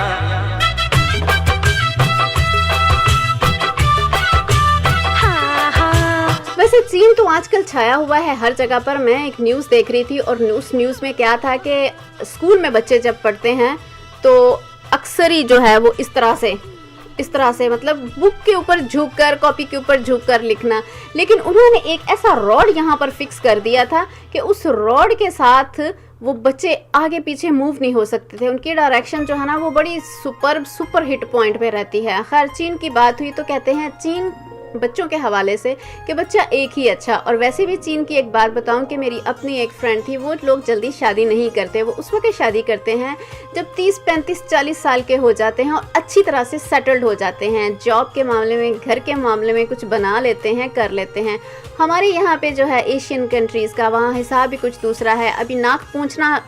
वैसे चीन तो आजकल छाया हुआ है हर जगह पर। मैं एक न्यूज़ देख रही थी और उस न्यूज़ में क्या था कि स्कूल में बच्चे जब पढ़ते हैं तो अक्सर ही जो है वो इस तरह से मतलब बुक के ऊपर झुककर, कॉपी के ऊपर झुककर लिखना। लेकिन उन्होंने एक ऐसा रॉड यहाँ पर फिक्स कर दिया था कि उस रॉड के साथ वो बच्चे आगे पीछे मूव नहीं हो सकते थे। उनकी डायरेक्शन जो है ना वो बड़ी सुपर हिट पॉइंट पे रहती है। खैर चीन की बात हुई तो कहते हैं चीन बच्चों के हवाले से कि बच्चा एक ही अच्छा। और वैसे भी चीन की एक बात बताऊं कि मेरी अपनी एक फ्रेंड थी, वो लोग जल्दी शादी नहीं करते। वो उस वक्त शादी करते हैं जब 30, 35, 40 साल के हो जाते हैं और अच्छी तरह से सेटल्ड हो जाते हैं। जॉब के मामले में, घर के मामले में कुछ बना लेते हैं, कर लेते हैं। हमारे यहाँ पे जो है एशियन कंट्रीज़ का वहाँ हिसाब भी कुछ दूसरा है। अभी नाक पूंछना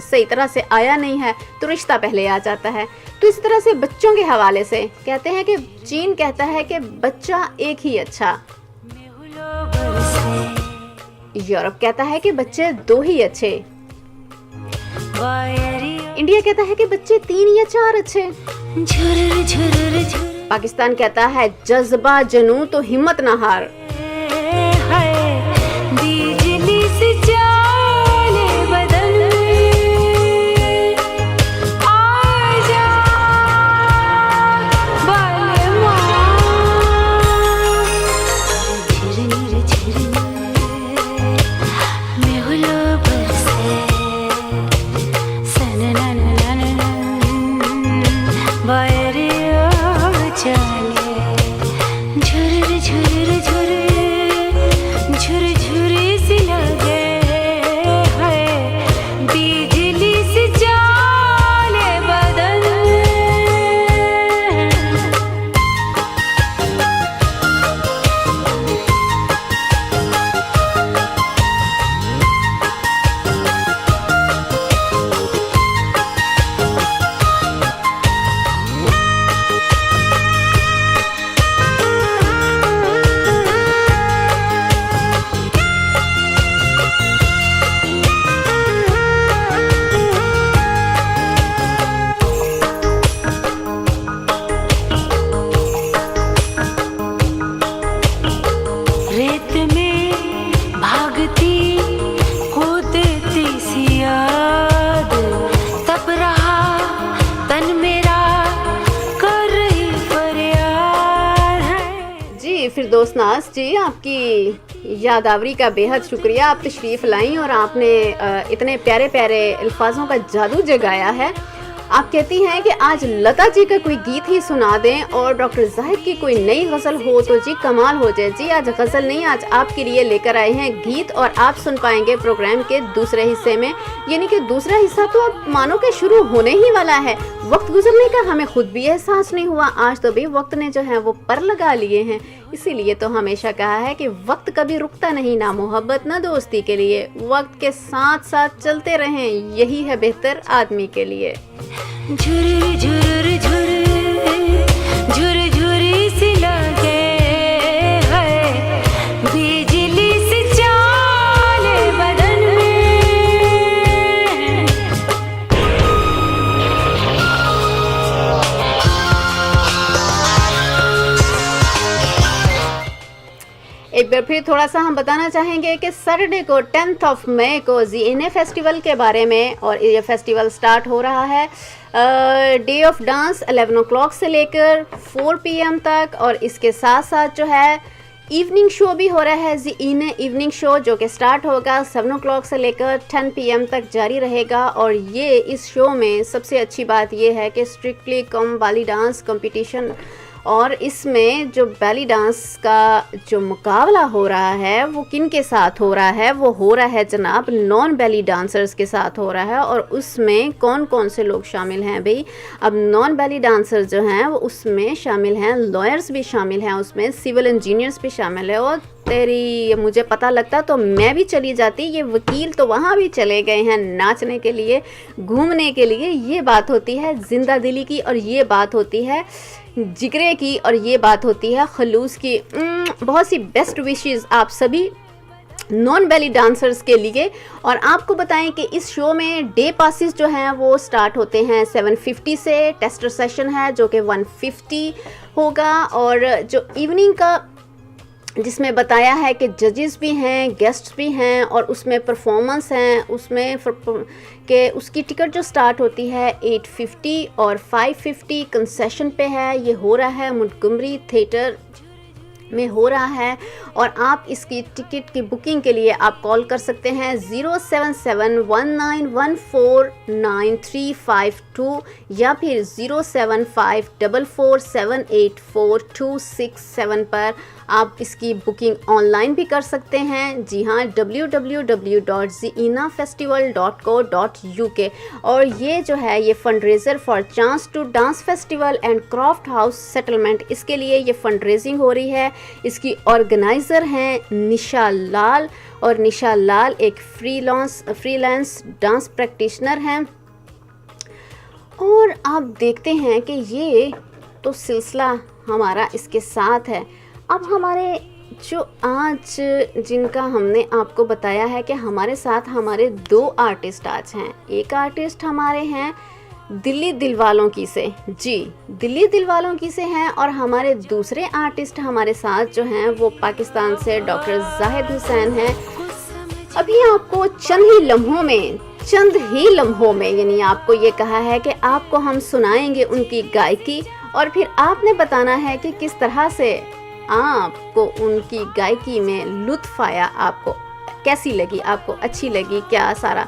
सही तरह से आया नहीं है तो रिश्ता पहले आ जाता है। तो इस तरह से बच्चों के हवाले से कहते हैं कि चीन कहता है कि बच्चा एक ही अच्छा, यूरोप कहता है कि बच्चे 2 ही अच्छे, इंडिया कहता है कि बच्चे 3 या 4 अच्छे, पाकिस्तान कहता है जज्बा जनू तो हिम्मत ना हार। बिजली से जाने बदन में आ जा बालमा। झिरझिर झिरझिर मेहुलो बरसे सनननननन बायरिया चले झुर झुर झुर दोस्त नाज जी, आपकी यादावरी का बेहद शुक्रिया। आप तशरीफ़ लाई और आपने इतने प्यारे प्यारे अल्फाजों का जादू जगाया है। आप कहती हैं कि आज लता जी का कोई गीत ही सुना दें और डॉक्टर जाहिद की कोई नई गज़ल हो तो जी कमाल हो जाए। जी आज गज़ल नहीं, आज आपके लिए लेकर आए हैं गीत और आप सुन पाएंगे प्रोग्राम के दूसरे हिस्से में। यानी कि दूसरा हिस्सा तो अब मानो के शुरू होने ही वाला है। वक्त गुजरने का हमें खुद भी एहसास नहीं हुआ। आज तो भी वक्त ने जो है वो पर लगा लिए हैं। इसीलिए तो हमेशा कहा है कि वक्त कभी रुकता नहीं, ना मोहब्बत ना दोस्ती के लिए। वक्त के साथ साथ चलते रहें, यही है बेहतर आदमी के लिए। झुर झुर झुर झुर झुरी सी लगे है, बिजली सी चाले बदन में। एक बार फिर थोड़ा सा हम बताना चाहेंगे कि सैटरडे को 10 मई को ज़ीने फेस्टिवल के बारे में, और ये फेस्टिवल स्टार्ट हो रहा है डे ऑफ डांस 11 o'clock से लेकर 4 PM तक, और इसके साथ साथ जो है इवनिंग शो भी हो रहा है। ज़ीने इवनिंग शो जो कि स्टार्ट होगा 7 o'clock से लेकर 10 PM तक जारी रहेगा। और ये इस शो में सबसे अच्छी बात ये है कि स्ट्रिक्टली कम बैली डांस कंपटीशन, और इसमें जो बैली डांस का जो मुकाबला हो रहा है वो किन के साथ हो रहा है, वो हो रहा है जनाब नॉन बैली डांसर्स के साथ हो रहा है। और उसमें कौन कौन से लोग शामिल हैं भाई? अब नॉन बैली डांसर्स जो हैं वो उसमें शामिल हैं, लॉयर्स भी शामिल हैं, उसमें सिविल इंजीनियर्स भी शामिल है। और तेरी मुझे पता लगता तो मैं भी चली जाती, ये वकील तो वहाँ भी चले गए हैं नाचने के लिए, घूमने के लिए। ये बात होती है जिंदा दिली की, और ये बात होती है जिगरे की, और ये बात होती है खलूस की। बहुत सी बेस्ट विशेस आप सभी नॉन बैली डांसर्स के लिए। और आपको बताएं कि इस शो में डे पासिस जो हैं वो स्टार्ट होते हैं 750 से, टेस्टर सेशन है जो कि 150 होगा, और जो इवनिंग का जिसमें बताया है कि जजेस भी हैं, गेस्ट्स भी हैं, और उसमें परफॉर्मेंस हैं, उसमें कि उसकी टिकट जो स्टार्ट होती है 850 और 550 कंसेशन पे है। ये हो रहा है मोंटगोमरी थिएटर में हो रहा है। और आप इसकी टिकट की बुकिंग के लिए आप कॉल कर सकते हैं 07719149352 या फिर 07544784267 पर आप इसकी बुकिंग ऑनलाइन भी कर सकते हैं। जी हाँ, www.zinafestival.co.uk। और ये जो है ये fundraiser for chance to dance festival and craft house settlement, इसके लिए ये फंडरेजिंग हो रही है। इसकी ऑर्गेनाइज़र हैं निशा लाल, और निशा लाल एक फ्रीलांस डांस प्रैक्टिशनर हैं। और आप देखते हैं कि ये तो सिलसिला हमारा इसके साथ है। अब हमारे जो आज जिनका हमने आपको बताया है कि हमारे साथ हमारे 2 आर्टिस्ट आज हैं। एक आर्टिस्ट हमारे हैं दिल्ली दिलवालों की से, जी दिल्ली दिलवालों की से हैं, और हमारे दूसरे आर्टिस्ट हमारे साथ जो हैं वो पाकिस्तान से डॉक्टर जाहिद हुसैन हैं। अभी आपको चंद ही लम्हों में यानी आपको ये कहा है कि आपको हम सुनाएंगे उनकी गायकी, और फिर आपने बताना है कि किस तरह से आपको उनकी गायकी में लुत्फ़ आया, आपको कैसी लगी, आपको अच्छी लगी क्या सारा।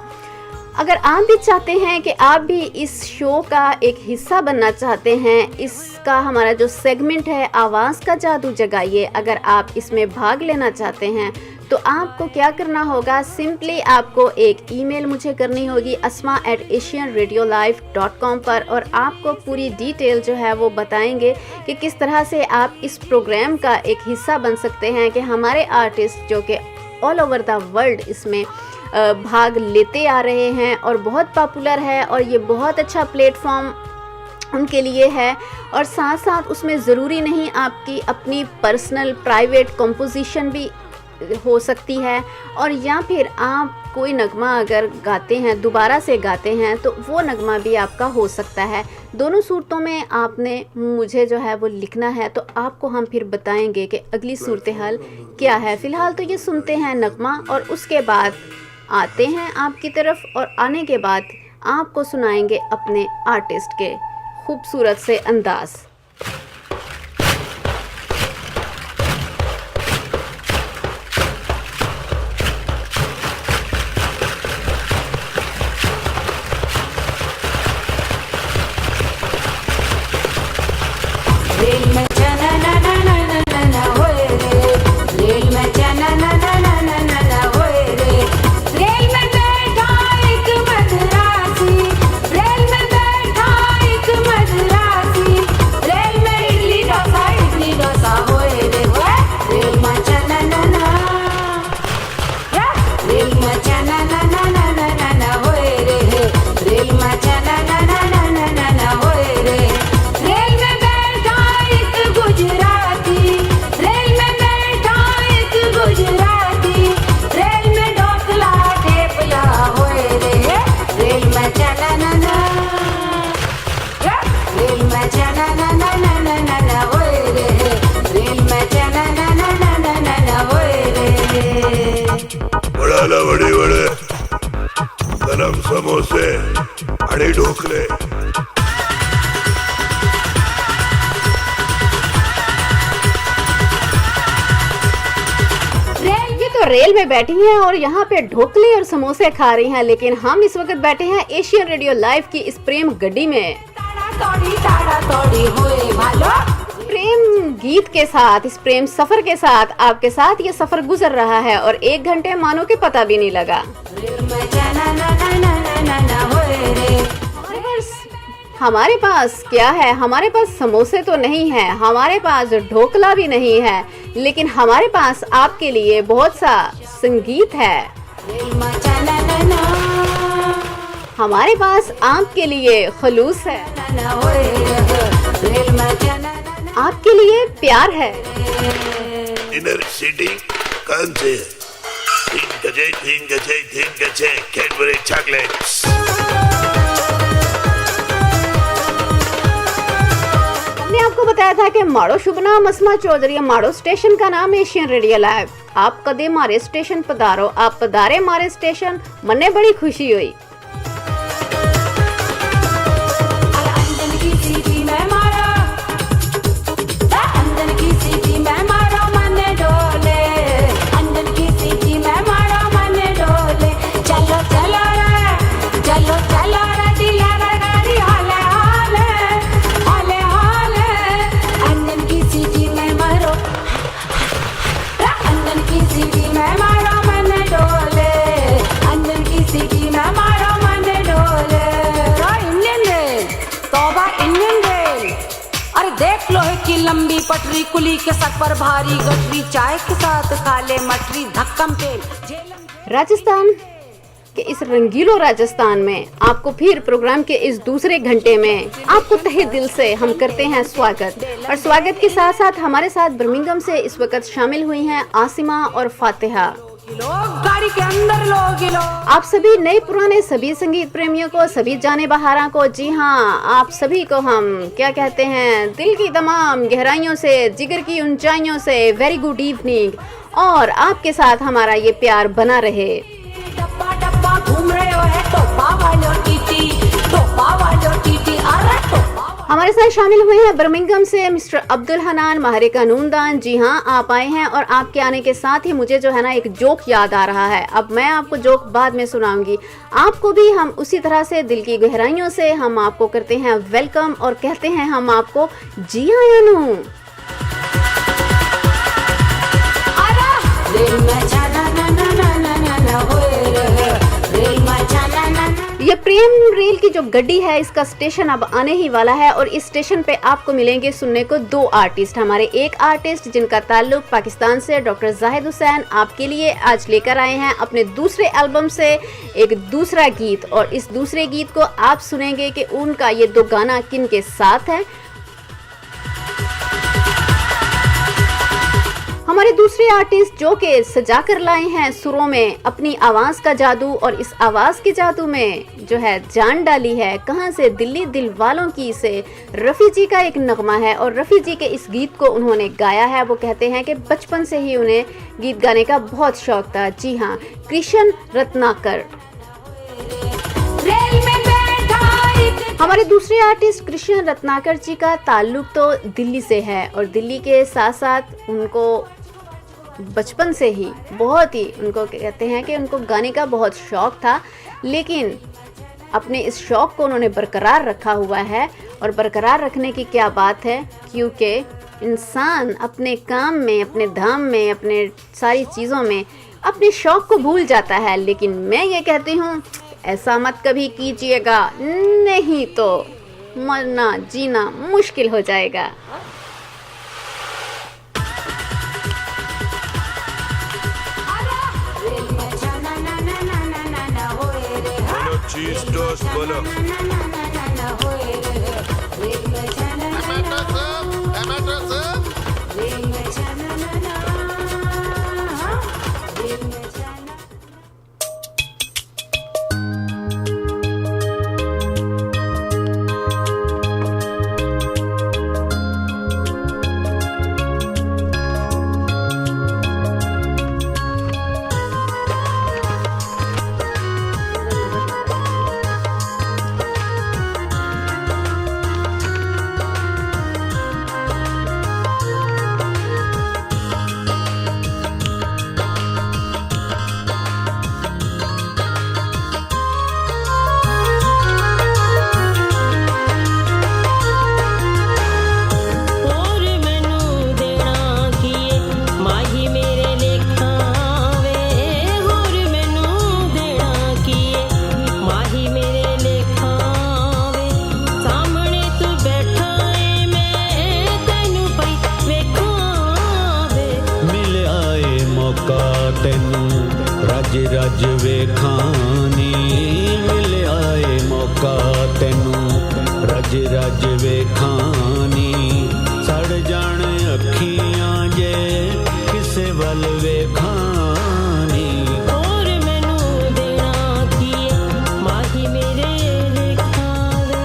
अगर आप भी चाहते हैं कि आप भी इस शो का एक हिस्सा बनना चाहते हैं, इसका हमारा जो सेगमेंट है आवाज़ का जादू जगाइए, अगर आप इसमें भाग लेना चाहते हैं तो आपको क्या करना होगा, सिंपली आपको एक ईमेल मुझे करनी होगी asma@asianradiolive.com पर, और आपको पूरी डिटेल जो है वो बताएंगे कि किस तरह से आप इस प्रोग्राम का एक हिस्सा बन सकते हैं। कि हमारे आर्टिस्ट जो कि ऑल ओवर द वर्ल्ड इसमें भाग लेते आ रहे हैं और बहुत पॉपुलर है, और ये बहुत अच्छा प्लेटफॉर्म उनके लिए है। और साथ साथ उसमें ज़रूरी नहीं आपकी अपनी पर्सनल प्राइवेट कंपोजिशन भी हो सकती है, और या फिर आप कोई नगमा अगर गाते हैं दोबारा से गाते हैं तो वो नगमा भी आपका हो सकता है। दोनों सूरतों में आपने मुझे जो है वो लिखना है, तो आपको हम फिर बताएंगे कि अगली सूरत हाल क्या है। फ़िलहाल तो ये सुनते हैं नगमा, और उसके बाद आते हैं आपकी तरफ, और आने के बाद आपको सुनाएंगे अपने आर्टिस्ट के खूबसूरत से अंदाज़। सारे ढोकले। ये तो रेल में बैठी हैं और यहाँ पे ढोकले और समोसे खा रही हैं, लेकिन हम इस वक्त बैठे हैं एशियन रेडियो लाइव की इस प्रेम गड्डी में। प्रेम गीत के साथ, इस प्रेम सफर के साथ आपके साथ ये सफर गुजर रहा है और 1 घंटे मानो के पता भी नहीं लगा। हमारे पास क्या है? हमारे पास समोसे तो नहीं है, हमारे पास ढोकला भी नहीं है, लेकिन हमारे पास आपके लिए बहुत सा संगीत है। हमारे पास आपके लिए खलूस है, आपके लिए प्यार है। इनर सीटिंग कौन से? 3 गजे कैडबरी चॉकलेट्स। हमने आपको बताया था कि माड़ो शुभना मसमा चौधरी, माड़ो स्टेशन का नाम एशियन रेडियो लाइव। आप कदे मारे स्टेशन पधारो, आप पधारे मारे स्टेशन, मन्ने बड़ी खुशी हुई। लंबी पटरी, कुली के सर पर भारी गठरी, चाय के साथ काले मटरी, धक्कम तेल। राजस्थान के इस रंगीलो राजस्थान में आपको फिर प्रोग्राम के इस दूसरे घंटे में आपको तहे दिल से हम करते हैं स्वागत। और स्वागत के साथ साथ हमारे साथ बर्मिंघम से इस वक्त शामिल हुई हैं आसिमा और फातिहा। गाड़ी के अंदर लोग आप सभी नए पुराने सभी संगीत प्रेमियों को, सभी जाने बहारा को, जी हाँ, आप सभी को हम क्या कहते हैं, दिल की तमाम गहराइयों से, जिगर की ऊंचाइयों से वेरी गुड इवनिंग। और आपके साथ हमारा ये प्यार बना रहे। डब्बा डब्बा घूम रहे हो है टोपा वालो टीटी, टोपा वालो टीटी, अरे टोपा। हमारे साथ शामिल हुए हैं बर्मिंघम से मिस्टर अब्दुल हनान माहिर कानूनदान। जी हाँ, आप आए हैं और आपके आने के साथ ही मुझे जो है ना एक जोक याद आ रहा है। अब मैं आपको जोक बाद में सुनाऊंगी, आपको भी हम उसी तरह से दिल की गहराइयों से हम आपको करते हैं वेलकम और कहते हैं हम आपको जी आयानू। ये प्रेम रेल की जो गड्डी है, इसका स्टेशन अब आने ही वाला है और इस स्टेशन पे आपको मिलेंगे सुनने को 2 आर्टिस्ट। हमारे एक आर्टिस्ट जिनका ताल्लुक पाकिस्तान से, डॉक्टर जाहिद हुसैन, आपके लिए आज लेकर आए हैं अपने दूसरे एल्बम से एक दूसरा गीत। और इस दूसरे गीत को आप सुनेंगे कि उनका ये 2 गाना किन के साथ है। हमारे दूसरे आर्टिस्ट जो के सजा कर लाए हैं सुरों में अपनी आवाज का जादू, और इस आवाज के जादू में जो है जान डाली है कहां से, दिल्ली दिल वालों की से रफ़ी जी का एक नगमा है। और रफ़ी जी के इस गीत को उन्होंने गाया है। वो कहते हैं कि बचपन से ही उन्हें गीत गाने का बहुत शौक था। जी हाँ, कृष्ण रत्नाकर। हमारे दूसरे आर्टिस्ट कृष्ण रत्नाकर जी का ताल्लुक तो दिल्ली से है और दिल्ली के साथ साथ उनको बचपन से ही बहुत ही, उनको कहते हैं कि उनको गाने का बहुत शौक था, लेकिन अपने इस शौक को उन्होंने बरकरार रखा हुआ है। और बरकरार रखने की क्या बात है, क्योंकि इंसान अपने काम में, अपने धाम में, अपने सारी चीज़ों में अपने शौक को भूल जाता है। लेकिन मैं ये कहती हूँ ऐसा मत कभी कीजिएगा, नहीं तो मरना जीना मुश्किल हो जाएगा। चीज टोस्ट बोलो। रज रज वेखानी मिल आए मौका तैनू रज रज वेखानी सड़ जान अखियां जे किसे वल वेखानी और मैनू देना की माही मेरे लिखावे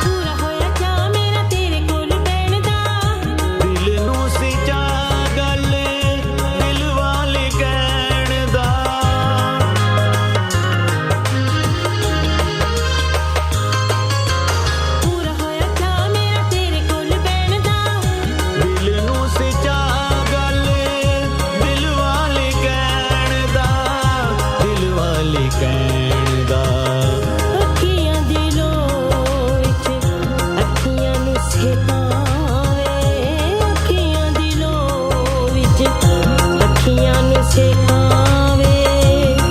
पूरा होया जा मेरा तेरे कोल बैण दा दिल नू सिजा गल दिल वाली कहण दा पूरा होया जा मेरा तेरे कोल बैण दा दिल नू सिजा गल दिल वाली कहण दा दिल वाली कहण दा ਅੱਖੀਆਂ ਦੀ ਲੋ ਵਿੱਚ ਅੱਖੀਆਂ ਨੂੰ ਸੇਕਾਵੇ ਅੱਖੀਆਂ ਦੀ ਲੋ ਵਿੱਚ ਅੱਖੀਆਂ ਨੂੰ ਸੇਕਾਵੇ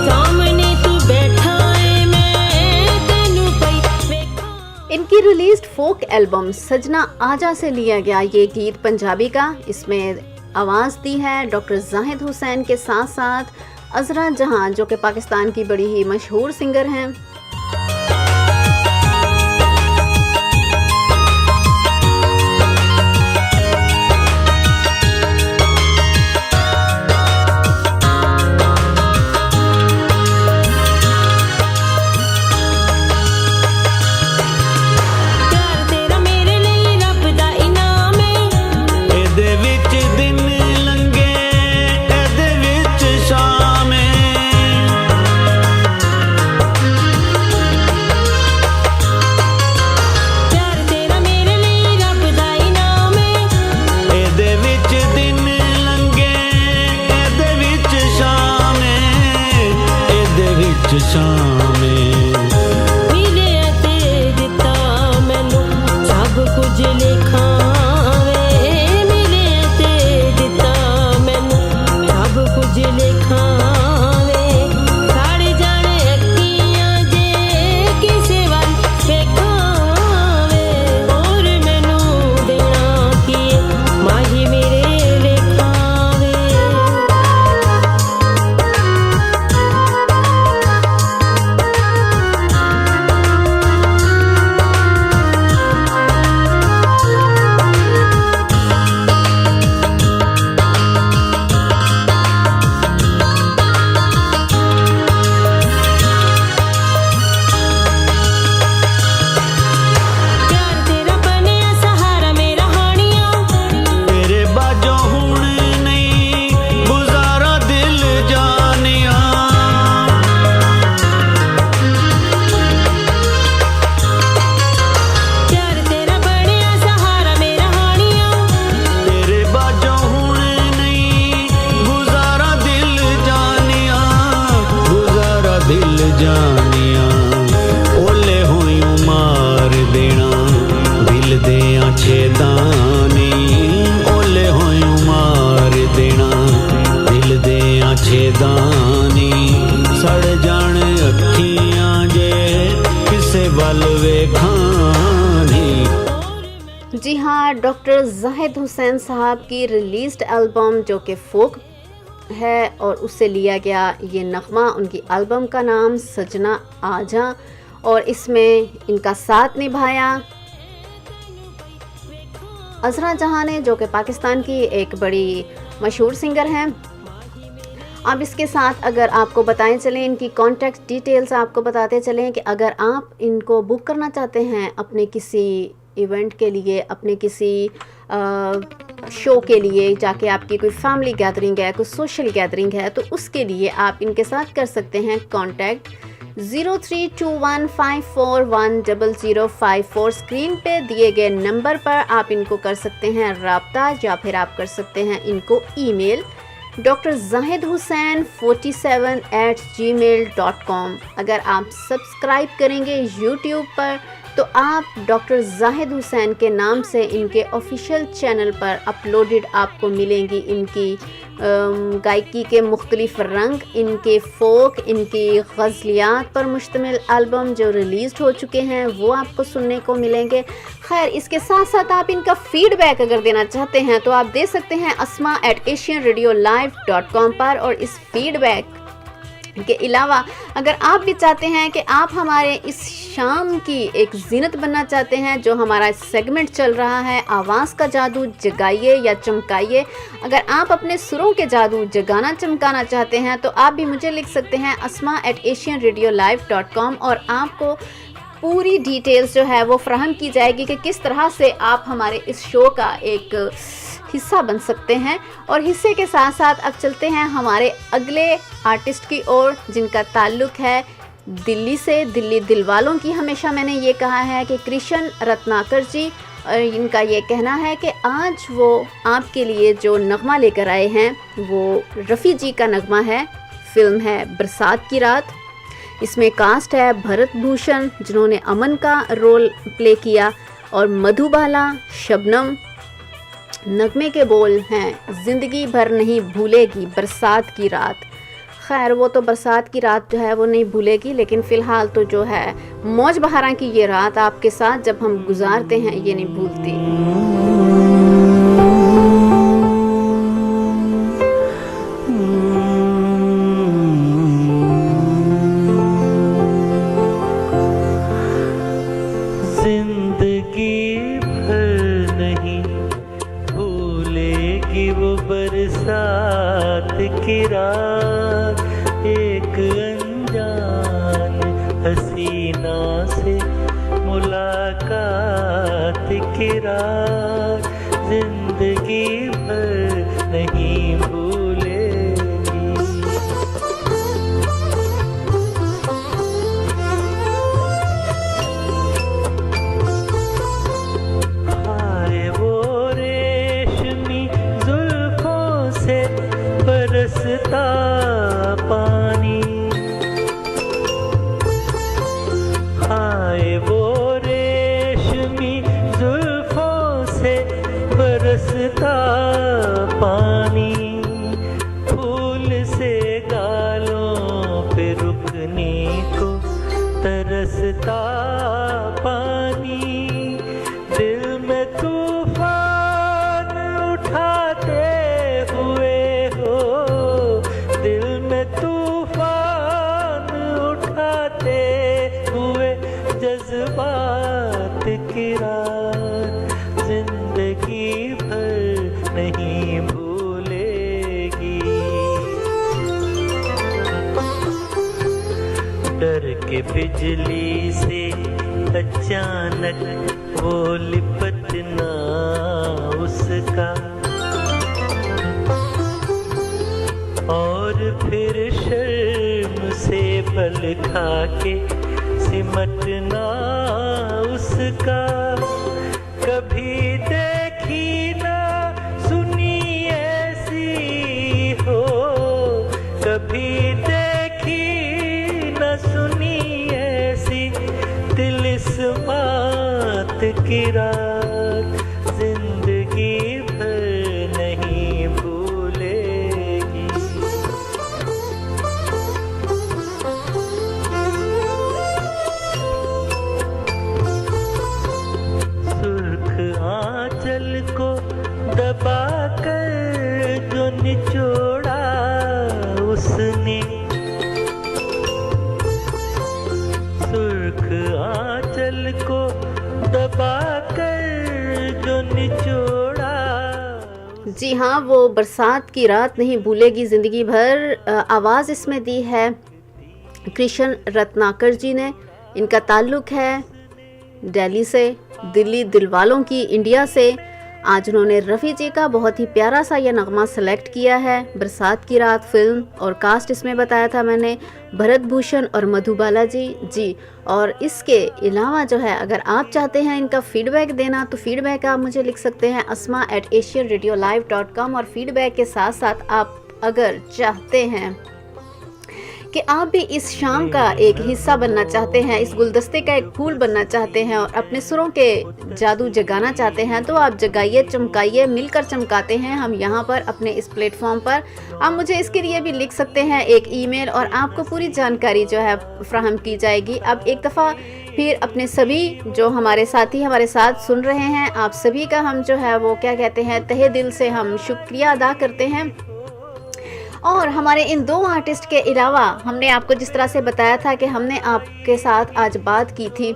ਸਾਹਮਣੇ ਤੂੰ ਬੈਠਾ ਏ ਮੈਂ ਤੈਨੂੰ ਪਈ ਵੇਖਾਂ इनकी रिलीज्ड फोक एल्बम सजना आजा से लिया गया ये गीत पंजाबी का। इसमें आवाज़ दी है डॉक्टर जाहिद हुसैन के साथ साथ अजरा जहां जो कि पाकिस्तान की बड़ी ही मशहूर सिंगर हैं। ਪਿਆਰ ਤੇਰਾ ਮੇਰੇ ਲਈ ਰੱਬ ਦਾ ਇਨਾਮ ਏ ਇਹਦੇ ਵਿੱਚ ਦਿਨ ਲੰਗੇ ਇਹਦੇ ਵਿੱਚ ਸ਼ਾਮ ਏ ਪਿਆਰ ਤੇਰਾ ਮੇਰੇ ਲਈ ਰੱਬ ਦਾ ਇਨਾਮ ਏ ਇਹਦੇ ਵਿੱਚ ਦਿਨ ਲੰਗੇ ਇਹਦੇ ਵਿੱਚ ਸ਼ਾਮ ਏ ਇਹਦੇ ਵਿੱਚ ਸ਼ਾਮ ਏ ਮਿਲਿਆ ਤੇ ਦਿੱਤਾ ਮੈਨੂੰ ਸਭ ਕੁਝ ਲਿਖਾਵੇ ਮਿਲਿਆ ਤੇ ਦਿੱਤਾ ਮੈਨੂੰ ਸਭ ਕੁਝ ਲਿਖਾਵੇ ਸੜ ਜਾਣ ਅੱਖੀਆਂ ਜੇ ਕਿਸੇ ਵੱਲ ਵੇਖਾਵੇ ਹੋਰ ਮੈਨੂੰ ਦੇਣਾ ਕੀ ਮਾਹੀ ਮੇਰੇ ਲਿਖਾਵੇ ਪਿਆਰ ਤੇਰਾ ਬਣਿਆ ਸਹਾਰਾ ਮੇਰਾ ਹਾਣੀਆਂ ਤੇਰੇ ਬਾਝੋਂ ਹੁਣ ਨਹੀਂ ਗੁਜ਼ਾਰਾ ਦਿਲ ਜਾਨਿਆ ਪਿਆਰ ਤੇਰਾ ਬਣਿਆ ਸਹਾਰਾ ਮੇਰਾ ਹਾਣੀਆਂ ਤੇਰੇ ਬਾਝੋਂ ਹੁਣ ਨਹੀਂ ਗੁਜ਼ਾਰਾ ਦਿਲ ਜਾਨਿਆ ਗੁਜ਼ਾਰਾ ਦਿਲ ਜਾਨਿਆ ਓਲੇ ਹੋਇਓ ਮਾਰ ਦੇਣਾ ਦਿਲ ਦਿਆਂ ਛੇਦਾਂ ਨੀ ਓਲੇ ਹੋਇਓ ਮਾਰ ਦੇਣਾ ਦਿਲ ਦਿਆਂ ਛੇਦਾਂ ਨੀ ਸੜ ਜਾਣ ਅੱਖੀਆਂ ਜੇ ਕਿਸੇ ਵੱਲ ਵੇਖਾਂ ਨੀ जी हाँ, डॉक्टर जाहिद हुसैन साहब की रिलीज्ड एल्बम जो कि फोक है और उससे लिया गया ये नगमा। उनकी एल्बम का नाम सजना आजा और इसमें इनका साथ निभाया अजरा जहां ने जो कि पाकिस्तान की एक बड़ी मशहूर सिंगर हैं। अब इसके साथ अगर आपको बताएं चलें इनकी कॉन्टैक्ट डिटेल्स आपको बताते चलें कि अगर आप इनको बुक करना चाहते हैं अपने किसी इवेंट के लिए, अपने किसी शो के लिए, जाके आपकी कोई फैमिली गैदरिंग है, कोई सोशल गैदरिंग है, तो उसके लिए आप इनके साथ कर सकते हैं कांटेक्ट 0321541054। स्क्रीन पे दिए गए नंबर पर आप इनको कर सकते हैं राब्ता, या फिर आप कर सकते हैं इनको ईमेल drzahiduhussain47@gmail.com। अगर आप सब्सक्राइब करेंगे यूट्यूब पर तो आप डॉक्टर जाहिद हुसैन के नाम से इनके ऑफिशियल चैनल पर अपलोडेड आपको मिलेंगी इनकी गायकी के मुख्तलिफ रंग, इनके फ़ोक, इनकी गज़लियात पर मुश्तमिल एल्बम जो रिलीज़ हो चुके हैं वो आपको सुनने को मिलेंगे। खैर, इसके साथ साथ आप इनका फ़ीडबैक अगर देना चाहते हैं तो आप दे सकते हैं asma@asianradiolive.com पर। और इस फीडबैक के अलावा अगर आप भी चाहते हैं कि आप हमारे इस शाम की एक जीनत बनना चाहते हैं, जो हमारा सेगमेंट चल रहा है आवाज़ का जादू जगाइए या चमकाइए, अगर आप अपने सुरों के जादू जगाना चमकाना चाहते हैं तो आप भी मुझे लिख सकते हैं asma@asianradiolive.com और आपको पूरी डिटेल्स जो है वो फ्राहम की जाएगी कि किस तरह से आप हमारे इस शो का एक हिस्सा बन सकते हैं। और हिस्से के साथ साथ अब चलते हैं हमारे अगले आर्टिस्ट की ओर, जिनका ताल्लुक़ है दिल्ली से, दिल्ली दिलवालों की। हमेशा मैंने ये कहा है कि कृष्ण रत्नाकर जी, और इनका ये कहना है कि आज वो आपके लिए जो नगमा लेकर आए हैं वो रफ़ी जी का नगमा है। फिल्म है बरसात की रात। इसमें कास्ट है भरत भूषण जिन्होंने अमन का रोल प्ले किया, और मधुबाला, शबनम। नगमे के बोल हैं ज़िंदगी भर नहीं भूलेगी बरसात की रात। खैर, वो तो बरसात की रात जो है वो नहीं भूलेगी, लेकिन फ़िलहाल तो जो है मौज बहारा की ये रात आपके साथ जब हम गुजारते हैं ये नहीं भूलती। की रात एक अनजान हसीना से मुलाकात की रात जिंदगी भर नहीं भूलेगी। हाय वो रेशमी जुल्फों से बरसता पानी, हाय वो रेशमी जुल्फों से बरसता पानी, फूल से गालों पे रुकने को तरसता पानी, दिल में तूफान उठाते हुए हो, दिल में तूफान उठाते हुए जज्बात की रात जिंदगी भर नहीं भूलेगी। डर के बिजली से अचानक वो लिपटना उसका, और फिर शर्म से बल खा के सिमटना उसका। कभी देखी ना सुनी ऐसी हो, कभी देखी ना सुनी ऐसी तिलिस्मात की रात जिंदगी भर नहीं भूलेगी। सुर्ख आंचल को दबा कर जो निचोड़ा उसने, सुर्ख आंचल को दबा कर जो निचोड़ा। जी हाँ, वो बरसात की रात नहीं भूलेगी ज़िंदगी भर। आवाज़ इसमें दी है कृष्ण रत्नाकर जी ने। इनका ताल्लुक़ है दिल्ली से, दिल्ली दिलवालों की, इंडिया से। आज उन्होंने रफ़ी जी का बहुत ही प्यारा सा यह नगमा सेलेक्ट किया है, बरसात की रात फिल्म। और कास्ट इसमें बताया था मैंने भरत भूषण और मधुबाला जी। और इसके अलावा जो है अगर आप चाहते हैं इनका फ़ीडबैक देना तो फ़ीडबैक आप मुझे लिख सकते हैं asma@asianradiolive.com। और फ़ीडबैक के साथ साथ आप अगर चाहते हैं कि आप भी इस शाम का एक हिस्सा बनना चाहते हैं, इस गुलदस्ते का एक फूल बनना चाहते हैं और अपने सुरों के जादू जगाना चाहते हैं, तो आप जगाइए, चमकाइए, मिलकर चमकाते हैं हम यहाँ पर अपने इस प्लेटफॉर्म पर। आप मुझे इसके लिए भी लिख सकते हैं एक ईमेल और आपको पूरी जानकारी जो है फ्राहम की जाएगी। अब एक दफ़ा फिर अपने सभी जो हमारे साथी हमारे साथ सुन रहे हैं, आप सभी का हम जो है वो क्या कहते हैं, तहे दिल से हम शुक्रिया अदा करते हैं। और हमारे इन दो आर्टिस्ट के अलावा हमने आपको जिस तरह से बताया था कि हमने आपके साथ आज बात की थी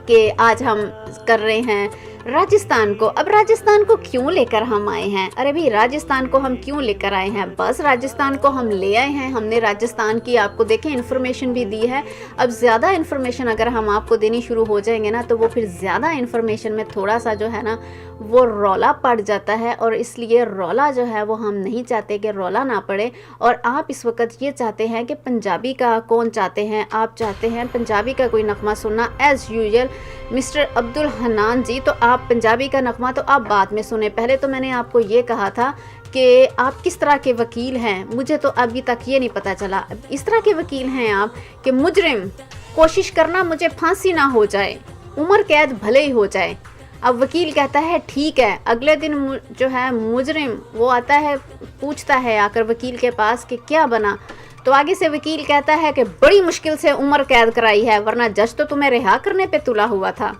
कि आज हम कर रहे हैं राजस्थान को। अब राजस्थान को क्यों लेकर हम आए हैं? अरे भाई, राजस्थान को हम क्यों लेकर आए हैं? बस राजस्थान को हम ले आए हैं। हमने राजस्थान की आपको देखें इन्फॉर्मेशन भी दी है। अब ज़्यादा इन्फॉर्मेशन अगर हम आपको देनी शुरू हो जाएंगे ना, तो वो फिर ज़्यादा इन्फॉर्मेशन में थोड़ा सा जो है ना वो रौला पड़ जाता है, और इसलिए रौला जो है वो हम नहीं चाहते कि रौला ना पड़े। और आप इस वक्त ये चाहते हैं कि पंजाबी का कौन चाहते हैं? आप चाहते हैं पंजाबी का कोई नगमा सुनना। As usual mister Abdul Hannan ji, तो आप पंजाबी का नगमा तो आप बाद में सुने। पहले तो मैंने आपको ये कहा था कि आप किस तरह के वकील हैं, मुझे तो अभी तक ये नहीं पता चला। इस तरह के वकील हैं आप कि मुजरिम कोशिश करना मुझे फांसी ना हो जाए, उम्र कैद भले ही हो जाए। अब वकील कहता है ठीक है, अगले दिन जो है मुजरिम वो आता है, पूछता है आकर वकील के पास कि क्या बना, तो आगे से वकील कहता है कि बड़ी मुश्किल से उम्र कैद कराई है, वरना जज तो तुम्हें रिहा करने पे तुला हुआ था।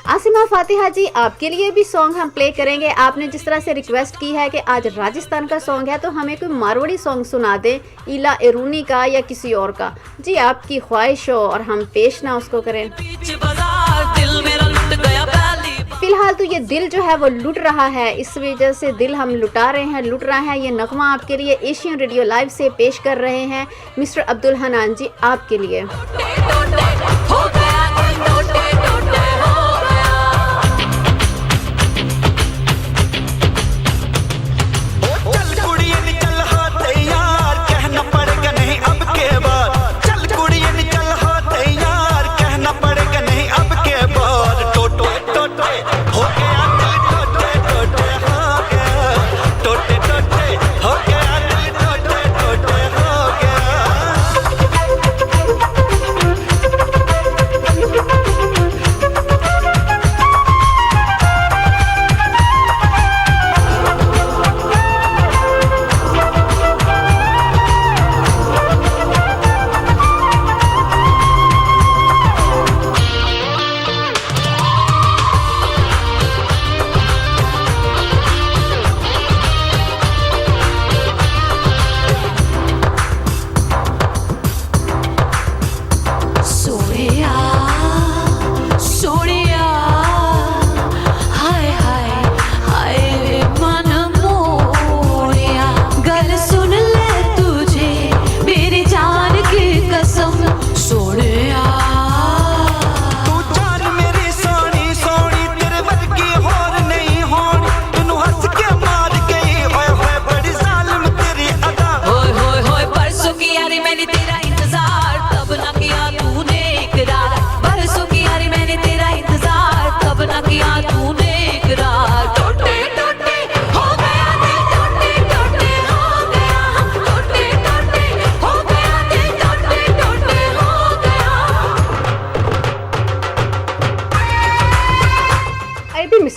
आसिमा फातिहा जी, आपके लिए भी सॉन्ग हम प्ले करेंगे। आपने जिस तरह से रिक्वेस्ट की है कि आज राजस्थान का सॉन्ग है, तो हमें कोई मारवाड़ी सॉन्ग सुना दें, इला एरूनी का या किसी और का। जी, आपकी ख्वाहिश हो और हम पेश ना उसको करें। फिलहाल तो ये दिल जो है वो लुट रहा है, इस वजह से दिल हम लुटा रहे हैं, लुट रहा है। ये नगमा आपके लिए एशियन रेडियो लाइव से पेश कर रहे हैं मिस्टर अब्दुल हन्नान जी, आपके लिए।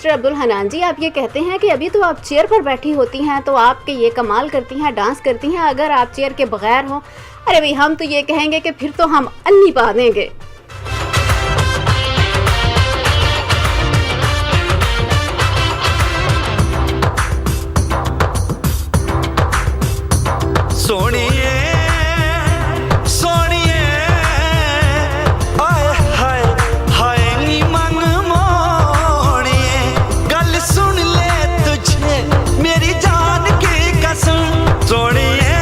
अब्दुल हन्नान जी, आप ये कहते हैं कि अभी तो आप चेयर पर बैठी होती हैं तो आपके ये कमाल करती हैं, डांस करती हैं, अगर आप चेयर के बगैर हो, अरे भाई हम तो ये कहेंगे कि फिर तो हम अन्नी पा देंगे। सोनिए सोनिए आए हाय हाय नी मन मोनिए, गल सुन ले तुझे मेरी जान की कसम। सोनिए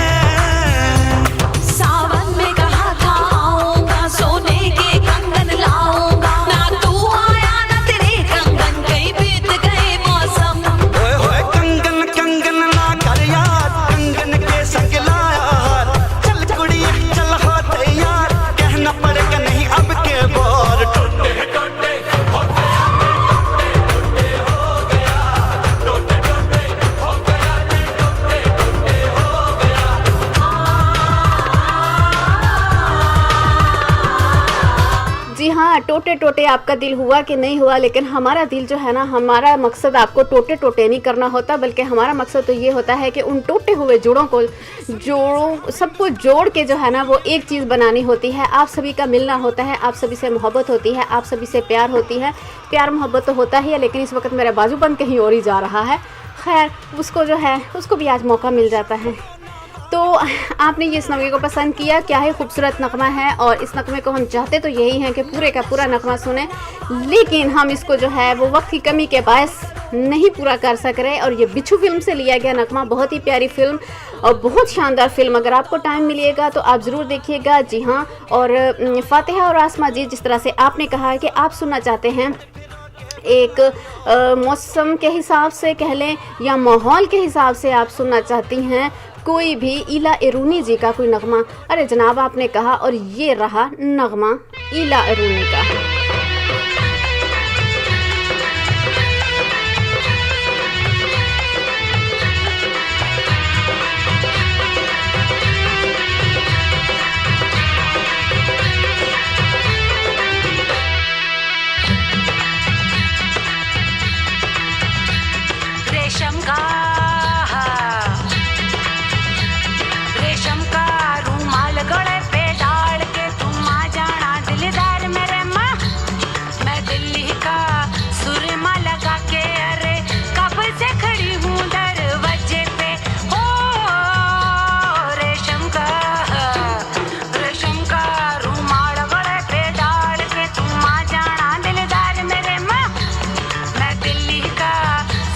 सावन में कहा था आऊंगा सोने के हाँ, टोटे टोटे आपका दिल हुआ कि नहीं हुआ, लेकिन हमारा दिल जो है ना, हमारा मकसद आपको टोटे टोटे नहीं करना होता, बल्कि हमारा मकसद तो ये होता है कि उन टूटे हुए सबको जोड़ के जो है ना वो एक चीज़ बनानी होती है। आप सभी का मिलना होता है, आप सभी से मोहब्बत होती है, आप सभी से प्यार होती है। प्यार मोहब्बत तो होता ही है, लेकिन इस वक्त मेरा बाजूबंद कहीं और ही जा रहा है। खैर, उसको जो है उसको भी आज मौका मिल जाता है। तो आपने ये इस नगमे को पसंद किया, क्या है खूबसूरत नगमा है, और इस नगमे को हम चाहते तो यही हैं कि पूरे का पूरा नगमा सुने, लेकिन हम इसको जो है वो वक्त की कमी के बायस नहीं पूरा कर सक रहे। और ये बिच्छू फिल्म से लिया गया नगमा, बहुत ही प्यारी फिल्म और बहुत शानदार फिल्म। अगर आपको टाइम मिलेगा तो आप ज़रूर देखिएगा। जी हाँ, और फातिहा और आसमा जी, जिस तरह से आपने कहा कि आप सुनना चाहते हैं एक मौसम के हिसाब से कह लें या माहौल के हिसाब से आप सुनना चाहती हैं कोई भी इला इरूनी जी का कोई नगमा, अरे जनाब आपने कहा, और ये रहा नगमा इला इरूनी का। रेशम का रूमाल गले पे डाल के तुम आ जाना दिलदार मेरे माँ। मैं दिल्ली का सुरमा लगा के अरे कब से खड़ी हूँ दरवाजे पे। ओ रेशम का रूमाल गले पे डाल के तुम आ जाना दिलदार मेरे माँ। मैं दिल्ली का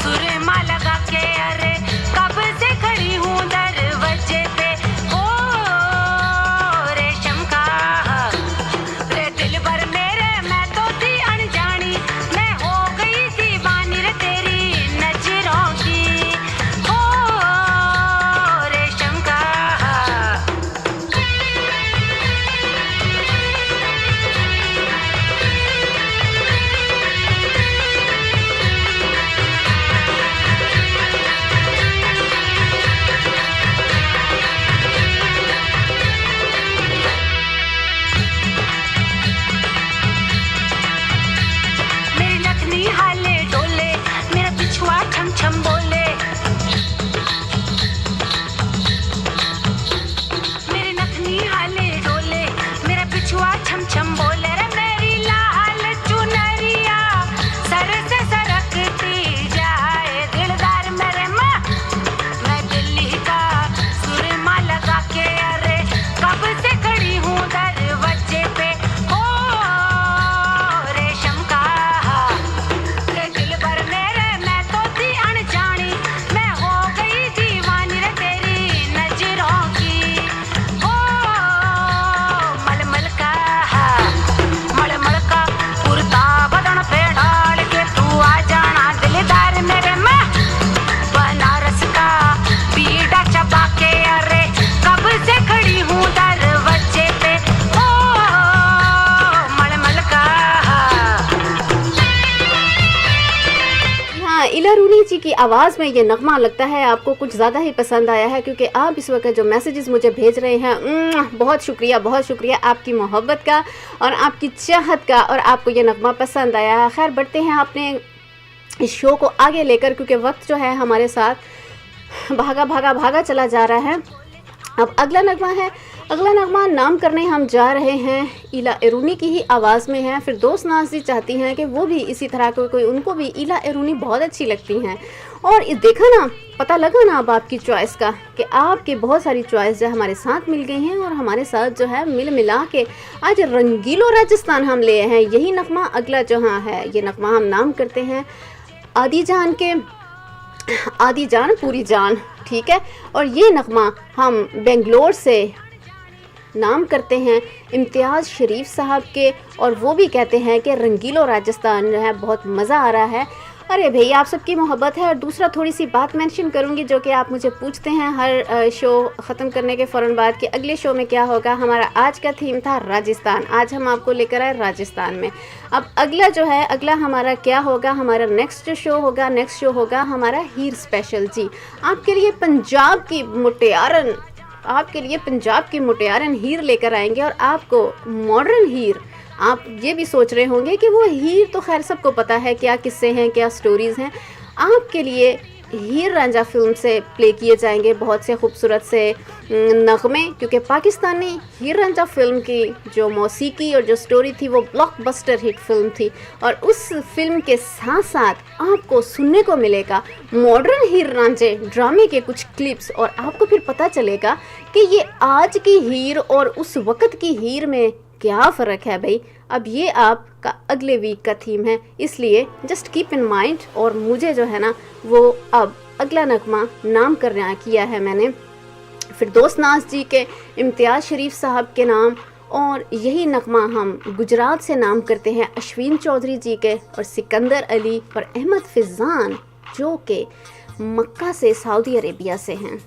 सुरमा लगा के अरे कब से खड़ी हूँ दरवाजे पे। ओ रेशम का रे दिल भर मेरे मैं तो थी अनजानी, मैं हो गई दीवानी रे तेरी नजरों की। ओ रेशम का मेरी नथनी हाले डोले, मेरा पिछुआ छम छम बोले। मेरी नथनी हाले डोले, मेरा पिछुआ छम छम बोले। रे मेरी लाल चुनरिया सर से सरकती जाए दिलदार मेरे माँ। मैं दिल्ली का सुरमा लगा के अरे कब से खड़ी हूँ दरवाजे पे। ओ रेशम का रे दिल भर मेरे मैं तो थी अनजानी, मैं हो गई दीवानी रे तेरी नजरों की। ओ मलमल का कुर्ता बदन पे डाल के तू आ जाना दिलदार मेरे माँ। बनारस का बीड़ा चबा के अरे कब से खड़ी हूँ दरवाजे पे। ओ मलमल का हाँ, इला रूनी जी की आवाज़ में ये नगमा लगता है आपको कुछ ज़्यादा ही पसंद आया है, क्योंकि आप इस वक्त जो मैसेजेस मुझे भेज रहे हैं, बहुत शुक्रिया आपकी मोहब्बत का और आपकी चाहत का, और आपको ये नगमा पसंद आया है। खैर, बढ़ते हैं अपने इस शो को आगे लेकर, क्योंकि वक्त जो है हमारे साथ भागा चला जा रहा है। अब अगला नगमा नाम करने हम जा रहे हैं, इला इरूनी की ही आवाज़ में है। फिर दोस्त नाज़ी चाहती हैं कि वो भी इसी तरह कोई उनको भी इला इरूनी बहुत अच्छी लगती हैं। और देखा ना, पता लगा ना अब आपकी चॉइस का, कि आपकी बहुत सारी चॉइस जो हमारे साथ मिल गई हैं, और हमारे साथ जो है मिला के आज रंगीलो राजस्थान हम ले हैं। यही नगमा अगला जो हाँ है, ये नगमा हम नाम करते हैं आदि जान पूरी जान, ठीक है। और ये नगमा हम बेंगलोर से नाम करते हैं इम्तियाज़ शरीफ साहब के, और वो भी कहते हैं कि रंगीलो राजस्थान जो है बहुत मज़ा आ रहा है। अरे भाई, आप सबकी मोहब्बत है। और दूसरा थोड़ी सी बात मेंशन करूँगी, जो कि आप मुझे पूछते हैं हर शो ख़त्म करने के फ़ौरन बाद कि अगले शो में क्या होगा। हमारा आज का थीम था राजस्थान, आज हम आपको लेकर आए राजस्थान में। अब अगला हमारा क्या होगा, हमारा नेक्स्ट शो होगा हमारा हीर स्पेशल। जी, आपके लिए पंजाब की मुटियारन हीर लेकर आएंगे, और आपको मॉडर्न हीर आप ये भी सोच रहे होंगे कि वो हीर तो खैर सबको पता है क्या किस्से हैं, क्या स्टोरीज़ हैं। आपके लिए हीर रांझा फिल्म से प्ले किए जाएंगे बहुत से खूबसूरत से नगमे, क्योंकि पाकिस्तानी हीर रांझा फिल्म की जो मौसीकी और जो स्टोरी थी वो ब्लॉकबस्टर हिट फिल्म थी। और उस फिल्म के साथ साथ आपको सुनने को मिलेगा मॉडर्न हीर रांझे ड्रामे के कुछ क्लिप्स, और आपको फिर पता चलेगा कि ये आज की हीर और उस वक़्त की हीर में क्या फ़र्क है भाई। अब ये आपका अगले वीक का थीम है, इसलिए जस्ट कीप इन माइंड। और मुझे जो है ना वो अब अगला नगमा नाम करना किया है मैंने फिरदौस नाज जी के इम्तियाज़ शरीफ साहब के नाम, और यही नगमा हम गुजरात से नाम करते हैं अश्विन चौधरी जी के और सिकंदर अली और अहमद फिजान, जो कि मक्का से सऊदी अरेबिया से हैं।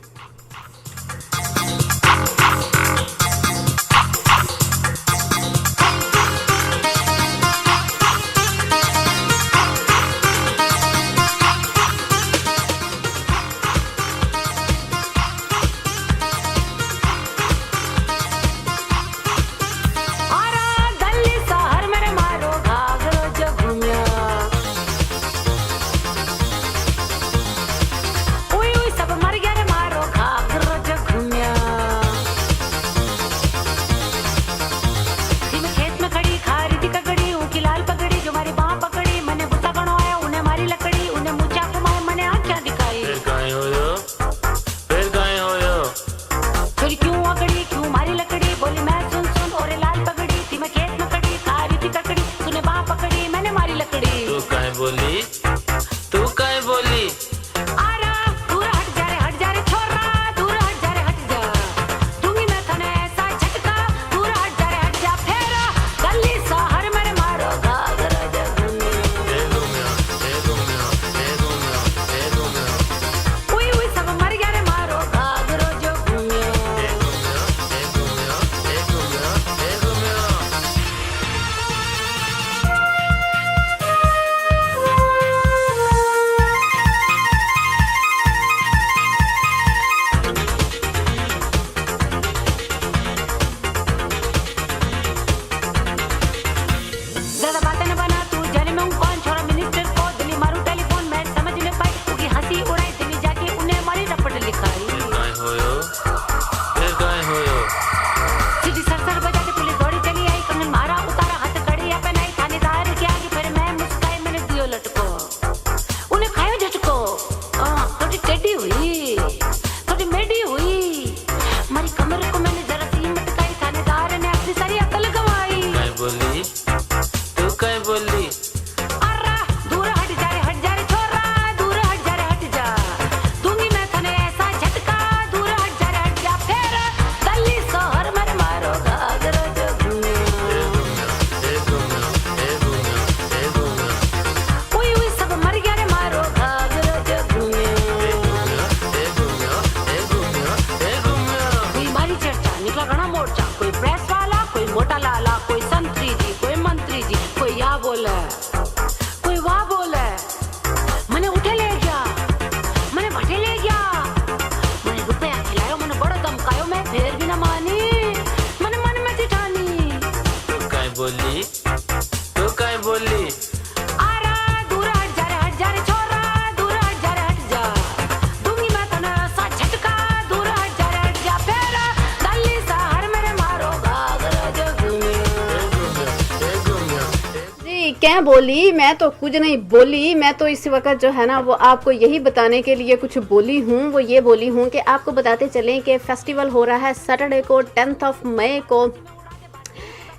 क्या बोली, मैं तो कुछ नहीं बोली। मैं तो इस वक्त जो है ना वो आपको यही बताने के लिए कुछ बोली हूँ। वो ये बोली हूँ कि आपको बताते चलें कि फेस्टिवल हो रहा है सैटरडे को 10 मई को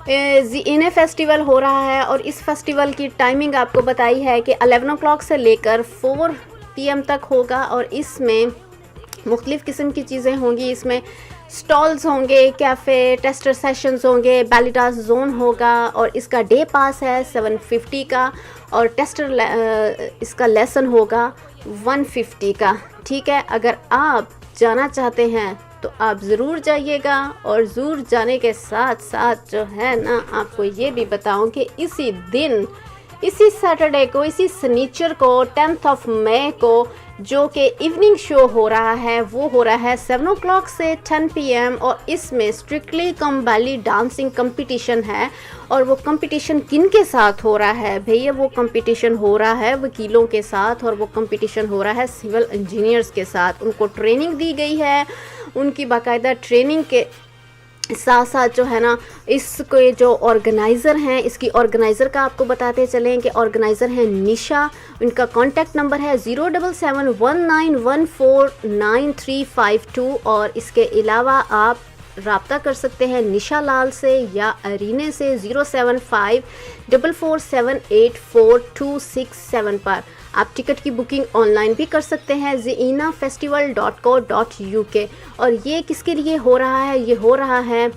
ज़ीने फेस्टिवल हो रहा है। और इस फेस्टिवल की टाइमिंग आपको बताई है कि 11 o'clock से लेकर 4 PM तक होगा। और इसमें मुख्तलिफ़ किस्म की चीज़ें होंगी। इसमें स्टॉल्स होंगे, कैफ़े, टेस्टर सेशंस होंगे, बैली डांस जोन होगा। और इसका डे पास है 750 का और टेस्टर इसका लेसन होगा 150 का। ठीक है, अगर आप जाना चाहते हैं तो आप ज़रूर जाइएगा। और ज़रूर जाने के साथ साथ जो है ना आपको ये भी बताऊं कि इसी दिन, इसी सैटरडे को, इसी शनिचर को 10 मई को जो कि इवनिंग शो हो रहा है वो हो रहा है 7 o'clock से 10 PM और इसमें स्ट्रिक्टली कम्बाली डांसिंग कंपटीशन है। और वो कंपटीशन किन के साथ हो रहा है भैया? वो कंपटीशन हो रहा है वकीलों के साथ और वो कंपटीशन हो रहा है सिविल इंजीनियर्स के साथ। उनको ट्रेनिंग दी गई है, उनकी बाकायदा ट्रेनिंग के साथ साथ जो है ना, इसके जो ऑर्गेनाइज़र हैं, इसकी ऑर्गेनाइज़र का आपको बताते चलें कि ऑर्गेनाइज़र हैं निशा। उनका कॉन्टैक्ट नंबर है 07719149352 और इसके अलावा आप रब्ता कर सकते हैं निशा लाल से या अरीने से 07544784267 पर। आप टिकट की बुकिंग ऑनलाइन भी कर सकते हैं zeenafestival.co.uk। और ये किसके लिए हो रहा है? ये हो रहा है